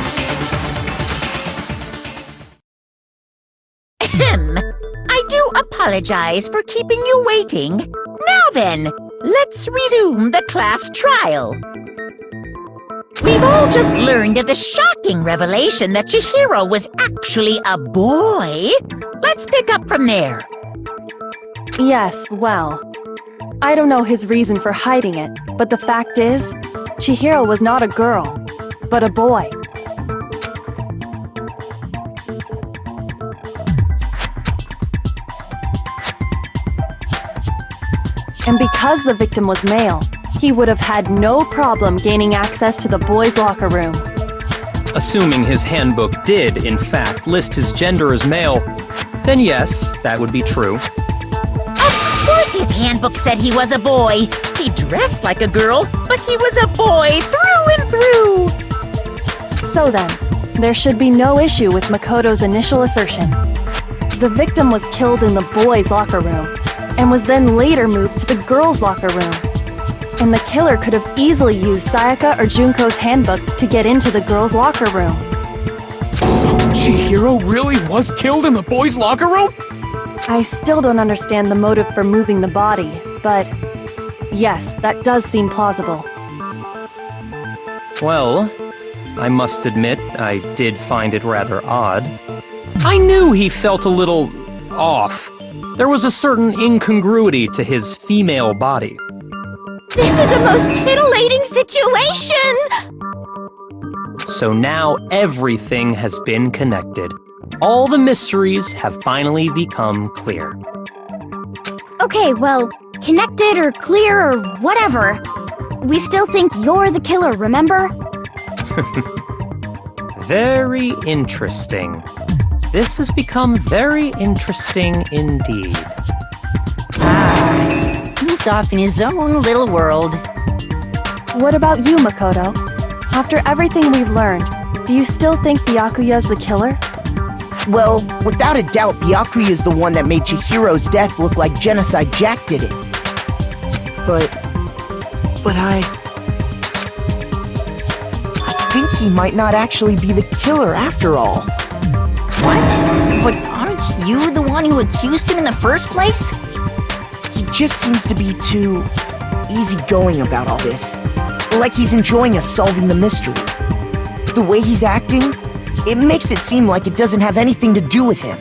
I do apologize for keeping you waiting. Now then, let's resume the class trial. We've all just learned of the shocking revelation that Chihiro was actually a boy. Let's pick up from there. Yes, well, I don't know his reason for hiding it, but the fact is, Chihiro was not a girl, but a boy. And because the victim was male, he would have had no problem gaining access to the boys' locker room. Assuming his handbook did, in fact, list his gender as male, then yes, that would be true. Of course his handbook said he was a boy. He dressed like a girl, but he was a boy through and through. So then, there should be no issue with Makoto's initial assertion. The victim was killed in the boys' locker room, and was then later moved to the girls' locker room. And the killer could have easily used Sayaka or Junko's handbook to get into the girls' locker room. So Chihiro really was killed in the boys' locker room? I still don't understand the motive for moving the body, but yes, that does seem plausible. Well, I must admit, I did find it rather odd. I knew he felt a little off. There was a certain incongruity to his female body. This is the most titillating situation! So now everything has been connected. All the mysteries have finally become clear. Okay, well, connected or clear or whatever. We still think you're the killer, remember? Very interesting. This has become very interesting indeed. He's off in his own little world. What about you, Makoto? After everything we've learned, do you still think Byakuya's the killer? Well, without a doubt, Byakuya is the one that made Chihiro's death look like Genocide Jack did it. But I think he might not actually be the killer after all. What? But aren't you the one who accused him in the first place? He just seems to be too easygoing about all this. Like he's enjoying us solving the mystery. The way he's acting, it makes it seem like it doesn't have anything to do with him.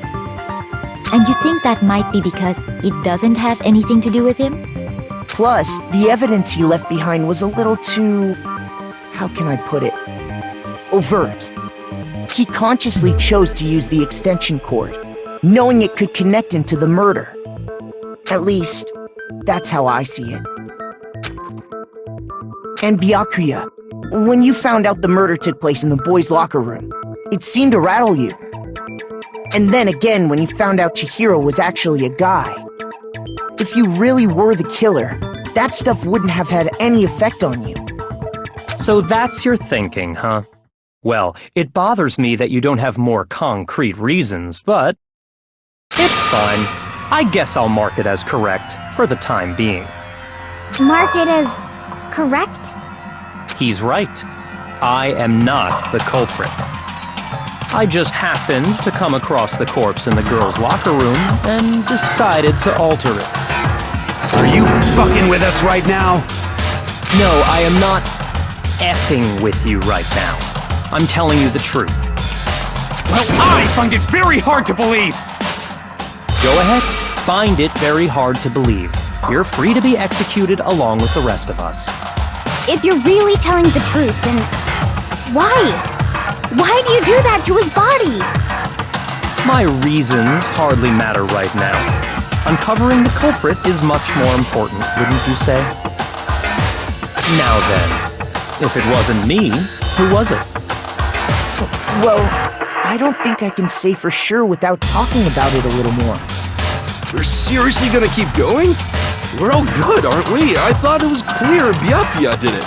And you think that might be because it doesn't have anything to do with him? Plus, the evidence he left behind was a little too... how can I put it? Overt. He consciously chose to use the extension cord, knowing it could connect him to the murder. At least, that's how I see it. And Byakuya, when you found out the murder took place in the boys' locker room, it seemed to rattle you. And then again when you found out Chihiro was actually a guy. If you really were the killer, that stuff wouldn't have had any effect on you. So that's your thinking, huh? Well, it bothers me that you don't have more concrete reasons, but it's fine. I guess I'll mark it as correct for the time being. Mark it as correct? He's right. I am not the culprit. I just happened to come across the corpse in the girls' locker room and decided to alter it. Are you fucking with us right now? No, I am not effing with you right now. I'm telling you the truth. Well, I find it very hard to believe. Go ahead, find it very hard to believe. You're free to be executed along with the rest of us. If you're really telling the truth, then why? Why do you do that to his body? My reasons hardly matter right now. Uncovering the culprit is much more important, wouldn't you say? Now then, if it wasn't me, who was it? Well, I don't think I can say for sure without talking about it a little more. We're seriously gonna keep going? We're all good, aren't we? I thought it was clear Byakuya did it.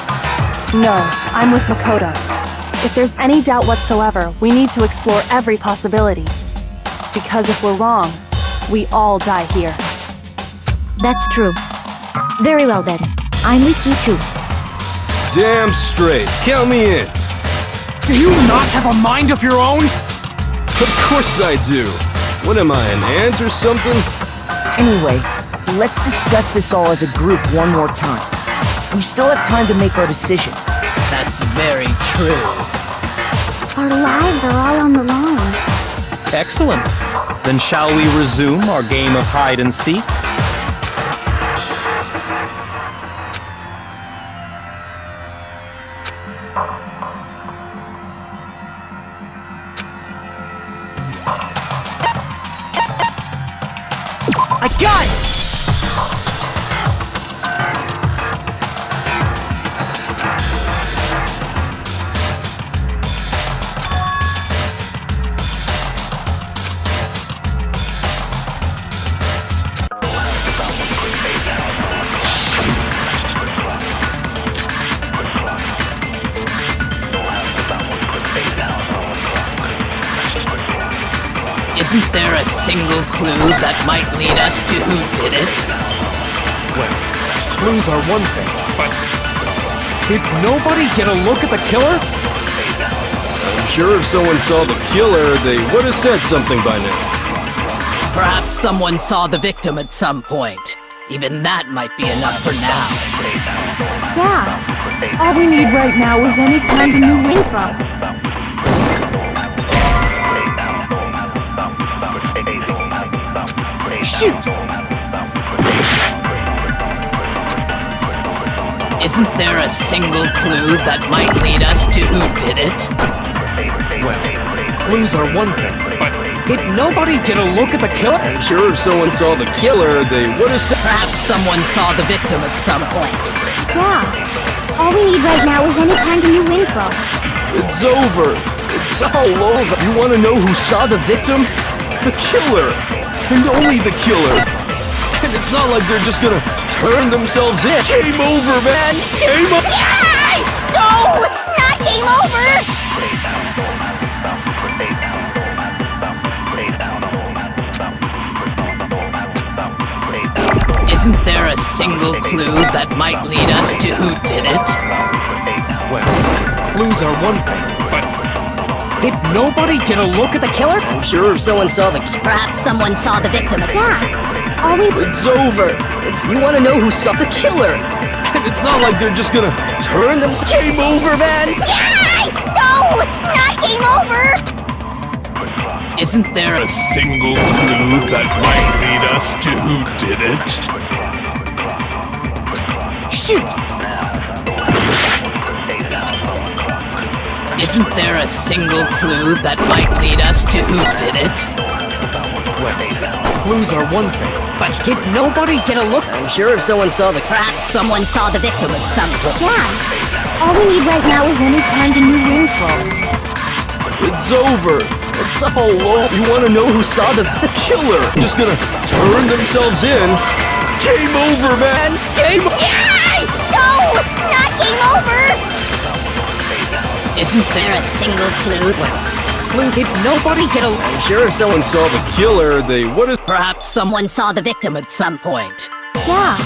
No, I'm with Makoto. If there's any doubt whatsoever, we need to explore every possibility. Because if we're wrong, we all die here. That's true. Very well then. I'm with you too. Damn straight. Count me in. Do you not have a mind of your own? Of course I do. What am I, an ant or something? Anyway, let's discuss this all as a group one more time. We still have time to make our decision. That's very true. Our lives are all on the line. Excellent. Then shall we resume our game of hide and seek? I got it! Isn't there a single clue that might lead us to who did it? Well, clues are one thing, but did nobody get a look at the killer? I'm sure if someone saw the killer, they would have said something by now. Perhaps someone saw the victim at some point. Even that might be enough for now. Yeah. All we need right now is any kind of new info. Shoot! Isn't there a single clue that might lead us to who did it? Well, clues are one thing, but did nobody get a look at the killer? I'm sure if someone saw the killer, they would have said... Perhaps someone saw the victim at some point. Yeah. All we need right now is any kind of new info. It's over. It's all over. You want to know who saw the victim? The killer. And only the killer. And it's not like they're just gonna turn themselves in. Game over, man! Game over! Yeah! No! Not game over! Isn't there a single clue that might lead us to who did it? Well, clues are one thing, but did nobody get a look at the killer? I'm sure if someone saw the... Perhaps someone saw the victim. Yeah. All we... It's over. You want to know who saw the killer. And it's not like they're just gonna turn them... Game over, man! Yeah! No! Not game over! Isn't there a single clue that might lead us to who did it? Shoot! Isn't there a single clue that might lead us to who did it? Well, clues are one thing, but did nobody get a look? I'm sure if someone saw the... Perhaps someone saw the victim at some point. Yeah. All we need right now is any kind of new info. It's over. It's all over. You want to know who saw the killer? Just gonna turn themselves in. Game over, man! Game over! Yeah! No! Not game over! Isn't there a single clue? Clue, did nobody get a... I'm sure if someone saw the killer, they would have... Perhaps someone saw the victim at some point. Yeah.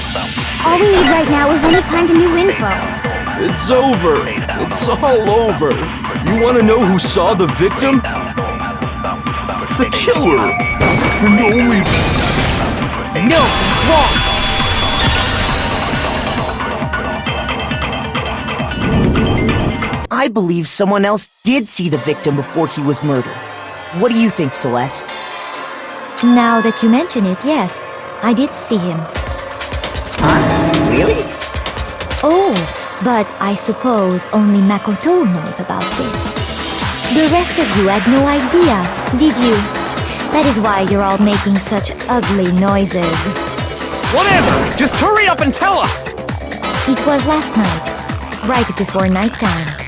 All we need right now is any kind of new info. It's over. It's all over. You want to know who saw the victim? The killer. And only... No, it's wrong! I believe someone else did see the victim before he was murdered. What do you think, Celeste? Now that you mention it, yes, I did see him. Really? Oh, but I suppose only Makoto knows about this. The rest of you had no idea, did you? That is why you're all making such ugly noises. Whatever! Just hurry up and tell us! It was last night, right before nighttime.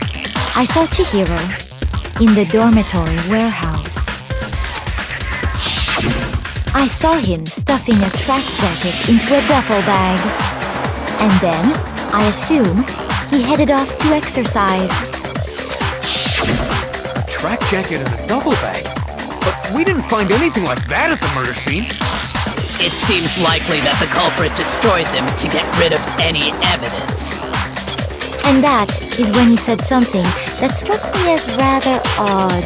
I saw Chihiro in the dormitory warehouse. I saw him stuffing a track jacket into a duffel bag. And then, I assume, he headed off to exercise. A track jacket and a duffel bag? But we didn't find anything like that at the murder scene. It seems likely that the culprit destroyed them to get rid of any evidence. And that is when he said something that struck me as rather odd.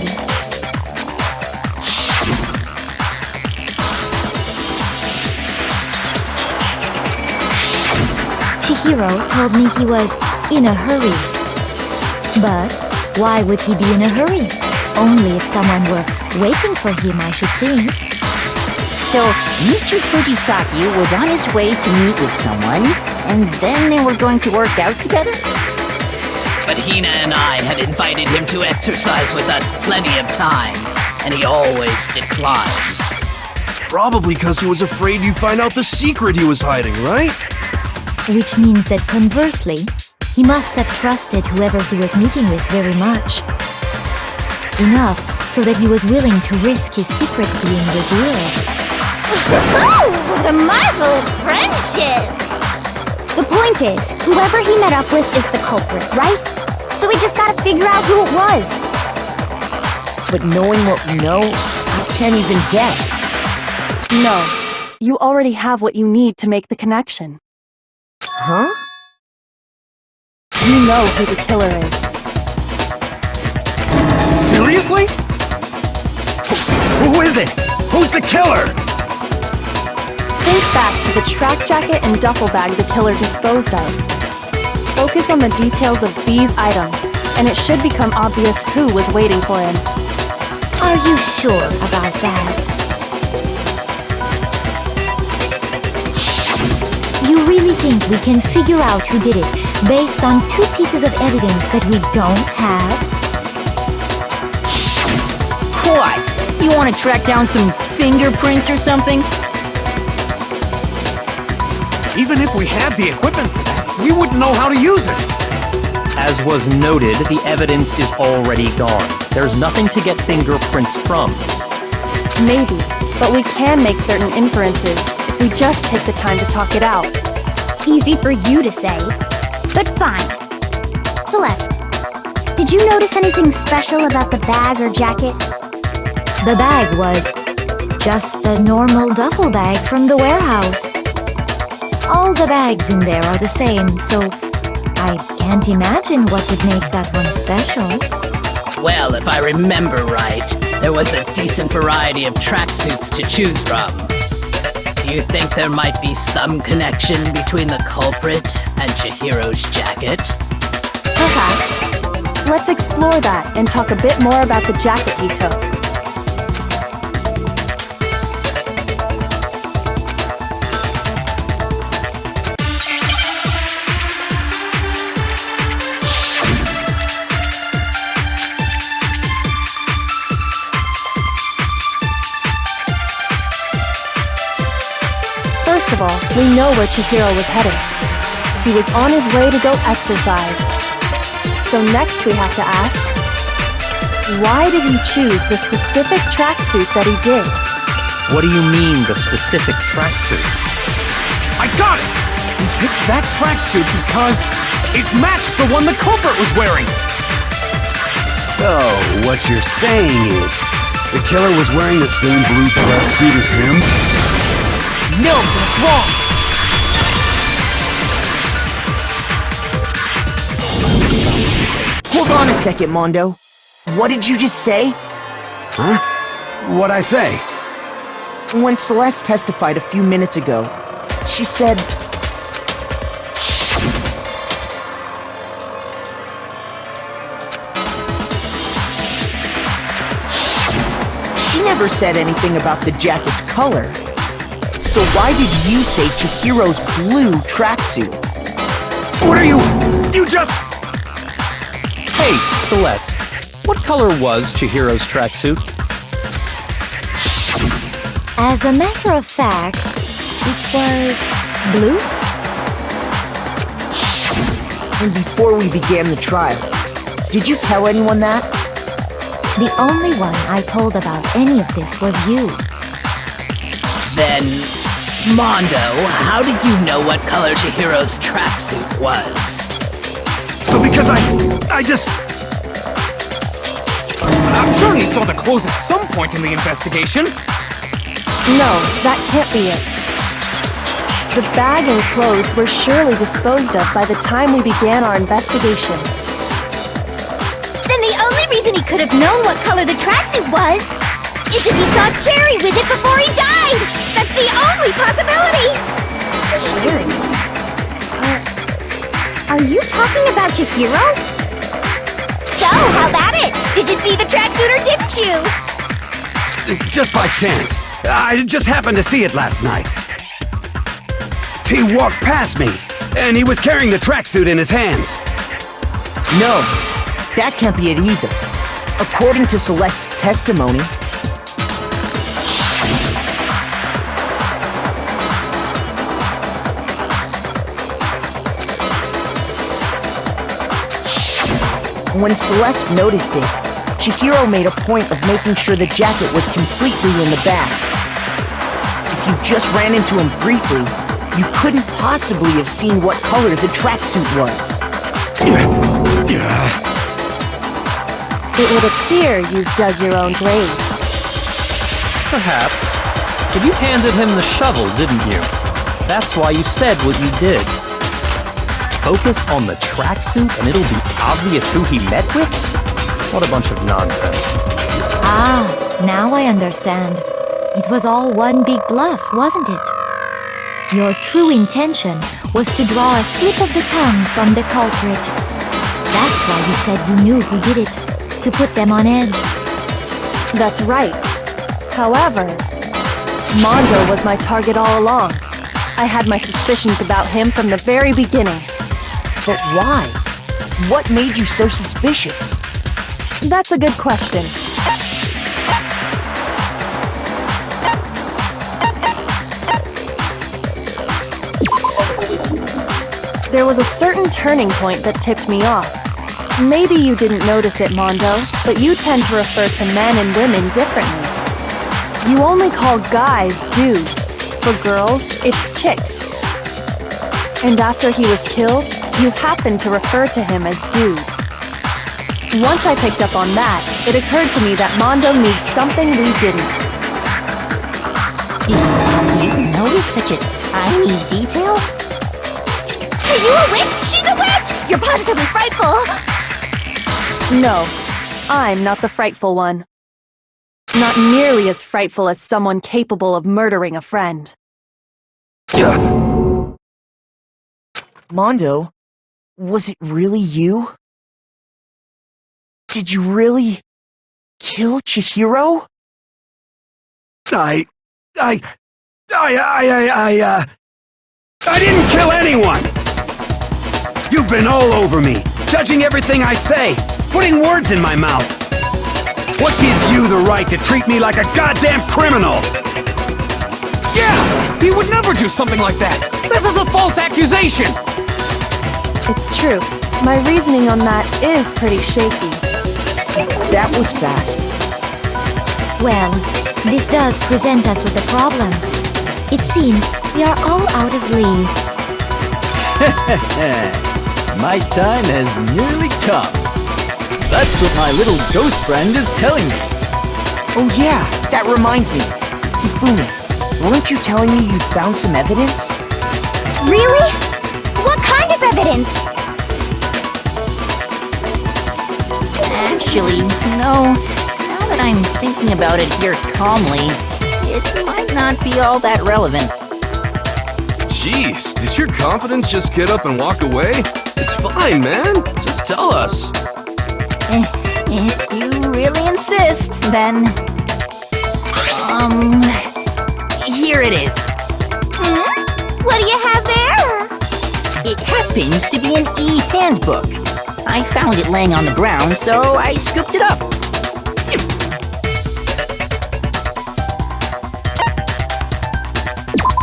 Chihiro told me he was in a hurry. But why would he be in a hurry? Only if someone were waiting for him, I should think. So, Mr. Fujisaki was on his way to meet with someone, and then they were going to work out together? But Hina and I had invited him to exercise with us plenty of times, and he always declined. Probably because he was afraid you'd find out the secret he was hiding, right? Which means that conversely, he must have trusted whoever he was meeting with very much. Enough so that he was willing to risk his secret being revealed. What a marvelous friendship! The point is, whoever he met up with is the culprit, right? So we just gotta figure out who it was. But knowing what we know, I can't even guess. No, you already have what you need to make the connection. Huh? You know who the killer is. Seriously? Who is it? Who's the killer? Think back to the track jacket and duffel bag the killer disposed of. Focus on the details of these items, and it should become obvious who was waiting for him. Are you sure about that? You really think we can figure out who did it based on 2 pieces of evidence that we don't have? What? You want to track down some fingerprints or something? Even if we had the equipment for that, we wouldn't know how to use it. As was noted, the evidence is already gone. There's nothing to get fingerprints from. Maybe, but we can make certain inferences if we just take the time to talk it out. Easy for you to say, but fine. Celeste, did you notice anything special about the bag or jacket? The bag was just a normal duffel bag from the warehouse. All the bags in there are the same, so I can't imagine what would make that one special. Well, if I remember right, there was a decent variety of tracksuits to choose from. Do you think there might be some connection between the culprit and Chihiro's jacket? Perhaps. Let's explore that and talk a bit more about the jacket he took. First of all, we know where Chihiro was headed. He was on his way to go exercise. So next we have to ask, why did he choose the specific tracksuit that he did? What do you mean, the specific tracksuit? I got it! He picked that tracksuit because it matched the one the culprit was wearing! So, what you're saying is, the killer was wearing the same blue tracksuit as him? No, that's wrong! Hold on a second, Mondo. What did you just say? Huh? What'd I say? When Celeste testified a few minutes ago, she said... She never said anything about the jacket's color. So why did you say Chihiro's blue tracksuit? What are you... You just... Hey, Celeste, what color was Chihiro's tracksuit? As a matter of fact, it was blue. And before we began the trial, did you tell anyone that? The only one I told about any of this was you. Then, Mondo, how did you know what color Chihiro's tracksuit was? Because I just... I'm sure he saw the clothes at some point in the investigation. No, that can't be it. The bag and clothes were surely disposed of by the time we began our investigation. Then the only reason he could have known what color the tracksuit was is if he saw Cherry with it before he died! That's the only possibility! Cherry? Are you talking about Chihiro? So, how about it? Did you see the tracksuit or didn't you? Just by chance. I just happened to see it last night. He walked past me, and he was carrying the tracksuit in his hands. No, that can't be it either. According to Celeste's testimony, when Celeste noticed it, Chihiro made a point of making sure the jacket was completely in the bag. If you just ran into him briefly, you couldn't possibly have seen what color the tracksuit was. It would appear you've dug your own grave. Perhaps. But you handed him the shovel, didn't you? That's why you said what you did. Focus on the tracksuit and it'll be obvious who he met with? What a bunch of nonsense. Ah, now I understand. It was all one big bluff, wasn't it? Your true intention was to draw a slip of the tongue from the culprit. That's why you said you knew who did it, to put them on edge. That's right. However, Mondo was my target all along. I had my suspicions about him from the very beginning. But why? What made you so suspicious? That's a good question. There was a certain turning point that tipped me off. Maybe you didn't notice it, Mondo, but you tend to refer to men and women differently. You only call guys dude. For girls, it's chick. And after he was killed, you happened to refer to him as dude. Once I picked up on that, it occurred to me that Mondo knew something we didn't. You noticed such a tiny detail? Are you a witch? She's a witch! You're positively frightful! No, I'm not the frightful one. Not nearly as frightful as someone capable of murdering a friend. Mondo, was it really you? Did you really kill Chihiro? I didn't kill anyone! You've been all over me, judging everything I say, putting words in my mouth. What gives you the right to treat me like a goddamn criminal? Yeah! He would never do something like that! This is a false accusation! It's true. My reasoning on that is pretty shaky. That was fast. Well, this does present us with a problem. It seems we are all out of leads. My time has nearly come. That's what my little ghost friend is telling me. Oh yeah, that reminds me. Hifumi, weren't you telling me you'd found some evidence? Really? What kind of evidence? Actually, no. Now that I'm thinking about it here calmly, it might not be all that relevant. Jeez, did your confidence just get up and walk away? It's fine, man. Just tell us. If you really insist, then... here it is. What do you have there? It happens to be an E-Handbook. I found it laying on the ground, so I scooped it up.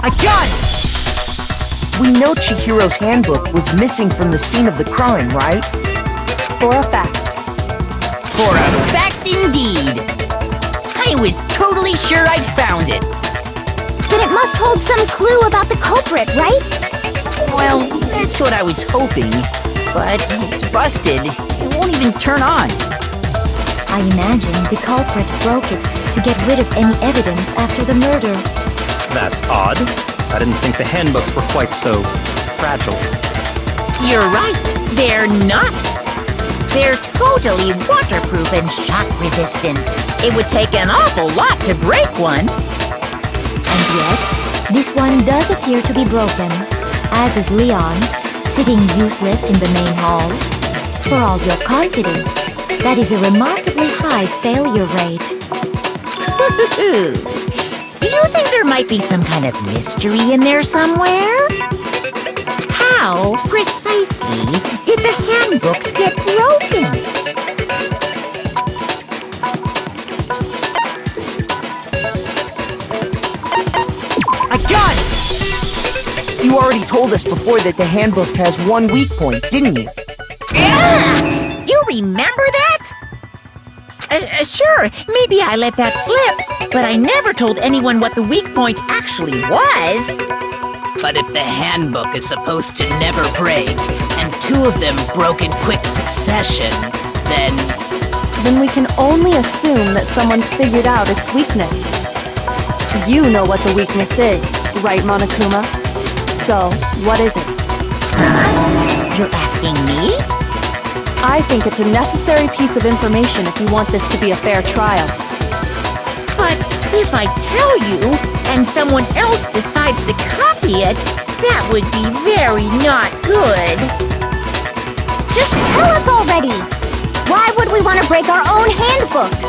I got it! We know Chihiro's handbook was missing from the scene of the crime, right? For a fact. For a fact indeed. I was totally sure I'd found it. Then it must hold some clue about the culprit, right? Well, that's what I was hoping. But it's busted. It won't even turn on. I imagine the culprit broke it to get rid of any evidence after the murder. That's odd. I didn't think the handbooks were quite so fragile. You're right, they're not. They're totally waterproof and shock resistant. It would take an awful lot to break one. And yet, this one does appear to be broken, as is Leon's, sitting useless in the main hall. For all your confidence, that is a remarkably high failure rate. Do you think there might be some kind of mystery in there somewhere? How precisely did the handbooks get broken? I got it! You already told us before that the handbook has one weak point, didn't you? Yeah! You remember that? Sure, maybe I let that slip, but I never told anyone what the weak point actually was. But if the handbook is supposed to never break, and two of them broke in quick succession, then we can only assume that someone's figured out its weakness. You know what the weakness is, right, Monokuma? So, what is it? You're asking me? I think it's a necessary piece of information if you want this to be a fair trial. But if I tell you, and someone else decides to copy it, that would be very not good. Just tell us already! Why would we want to break our own handbooks?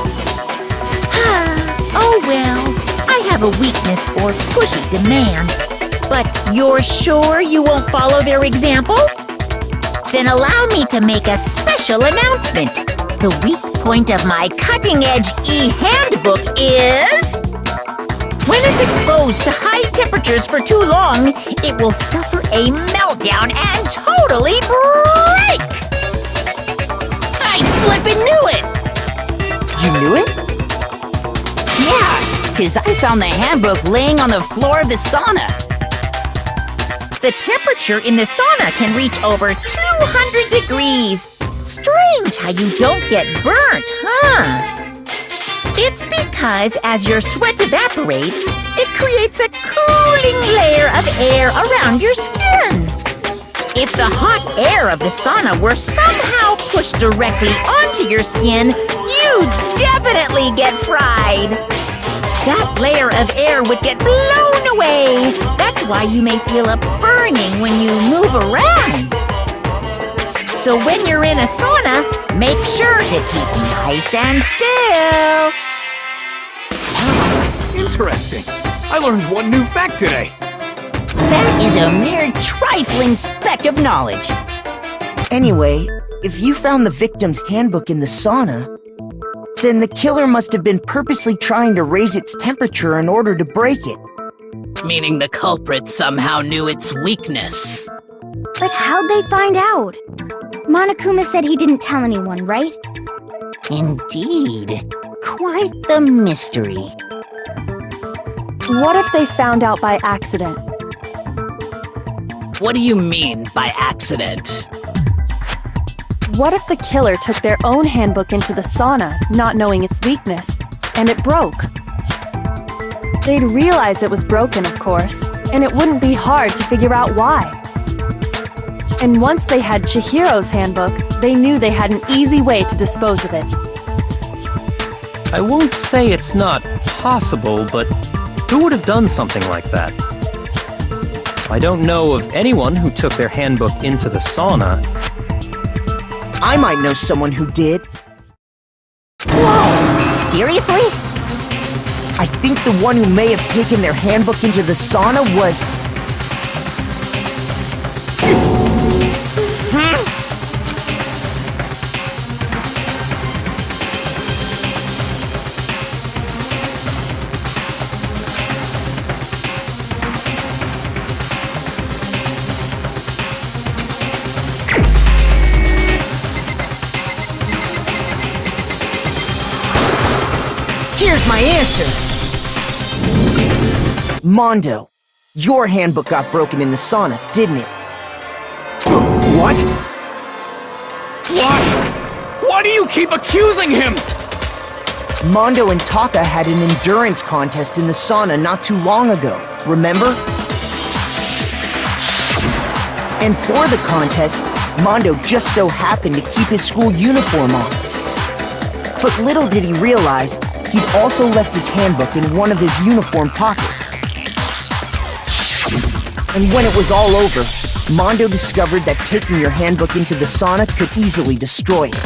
Oh well, I have a weakness for pushy demands. But you're sure you won't follow their example? Then allow me to make a special announcement. The weak point of my cutting-edge E-Handbook is... when it's exposed to high temperatures for too long, it will suffer a meltdown and totally break! I flippin' knew it! You knew it? Yeah, because I found the handbook laying on the floor of the sauna. The temperature in the sauna can reach over 200 degrees. Strange how you don't get burnt, huh? It's because as your sweat evaporates, it creates a cooling layer of air around your skin. If the hot air of the sauna were somehow pushed directly onto your skin, you'd definitely get fried. That layer of air would get blown away. That's why you may feel a burning when you move around. So when you're in a sauna, make sure to keep nice and still. Interesting. I learned one new fact today. That is a mere trifling speck of knowledge. Anyway, if you found the victim's handbook in the sauna, then the killer must have been purposely trying to raise its temperature in order to break it. Meaning the culprit somehow knew its weakness. But how'd they find out? Monokuma said he didn't tell anyone, right? Indeed. Quite the mystery. What if they found out by accident? What do you mean by accident? What if the killer took their own handbook into the sauna, not knowing its weakness, and it broke? They'd realize it was broken, of course, and it wouldn't be hard to figure out why. And once they had Chihiro's handbook, they knew they had an easy way to dispose of it. I won't say it's not possible, but who would have done something like that? I don't know of anyone who took their handbook into the sauna. I might know someone who did. Whoa! Seriously? I think the one who may have taken their handbook into the sauna was... Here's my answer! Mondo, your handbook got broken in the sauna, didn't it? What? Why? Why do you keep accusing him? Mondo and Taka had an endurance contest in the sauna not too long ago, remember? And for the contest, Mondo just so happened to keep his school uniform on. But little did he realize, he'd also left his handbook in one of his uniform pockets. And when it was all over, Mondo discovered that taking your handbook into the sauna could easily destroy it.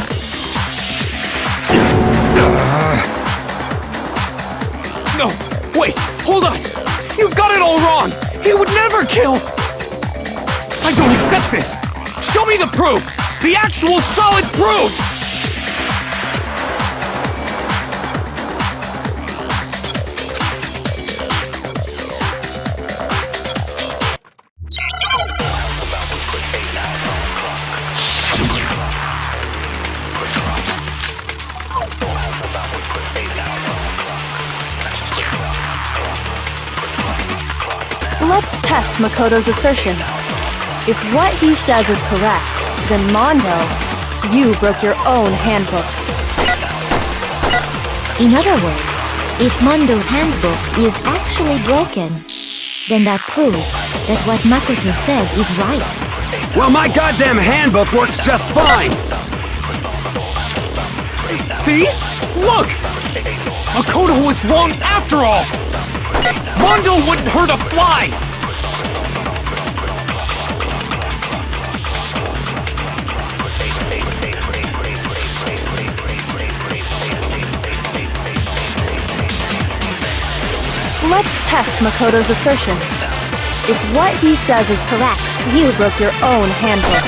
No, wait, hold on! You've got it all wrong! He would never kill! I don't accept this! Show me the proof! The actual solid proof! Let's test Makoto's assertion. If what he says is correct, then Mondo, you broke your own handbook. In other words, if Mondo's handbook is actually broken, then that proves that what Makoto said is right. Well, my goddamn handbook works just fine! See? Look! Makoto was wrong after all! Mondo wouldn't hurt a fly! Let's test Makoto's assertion. If what he says is correct, you broke your own handbook.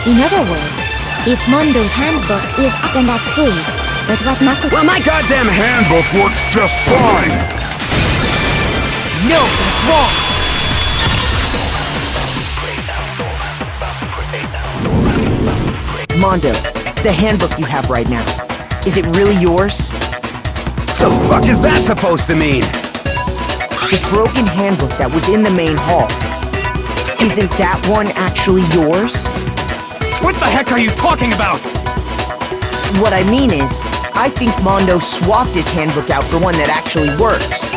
In other words, if Mondo's handbook is up, then that proves that what Makoto... Well, my goddamn handbook works just fine! No, that's wrong! Mondo, the handbook you have right now, is it really yours? The fuck is that supposed to mean? The broken handbook that was in the main hall. Isn't that one actually yours? What the heck are you talking about? What I mean is, I think Mondo swapped his handbook out for one that actually works.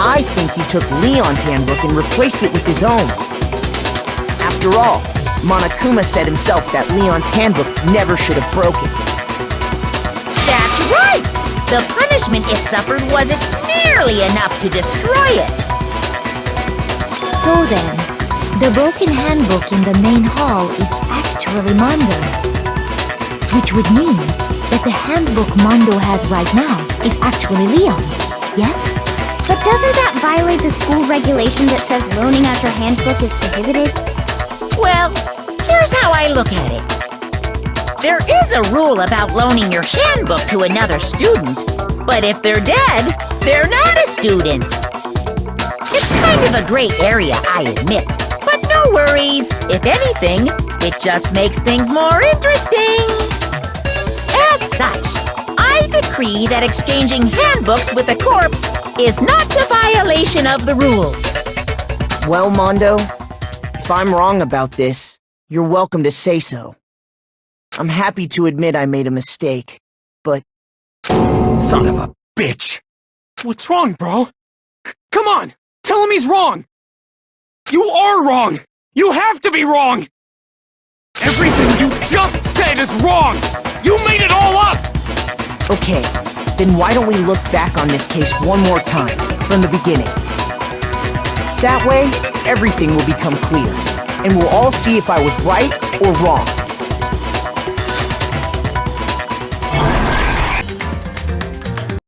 I think he took Leon's handbook and replaced it with his own. After all, Monokuma said himself that Leon's handbook never should have broken. That's right! The punishment it suffered wasn't nearly enough to destroy it. So then, the broken handbook in the main hall is actually Mondo's. Which would mean that the handbook Mondo has right now is actually Leon's, yes? But doesn't that violate the school regulation that says loaning out your handbook is prohibited? Well, here's how I look at it. There is a rule about loaning your handbook to another student, but if they're dead, they're not a student. It's kind of a gray area, I admit, but no worries. If anything, it just makes things more interesting. As such, I decree that exchanging handbooks with a corpse is not a violation of the rules. Well, Mondo, if I'm wrong about this, you're welcome to say so. I'm happy to admit I made a mistake, but... Son of a bitch! What's wrong, bro? Come on! Tell him he's wrong! You are wrong! You have to be wrong! Everything you just said is wrong! You made it all up! Okay, then why don't we look back on this case one more time, from the beginning? That way, everything will become clear, and we'll all see if I was right or wrong.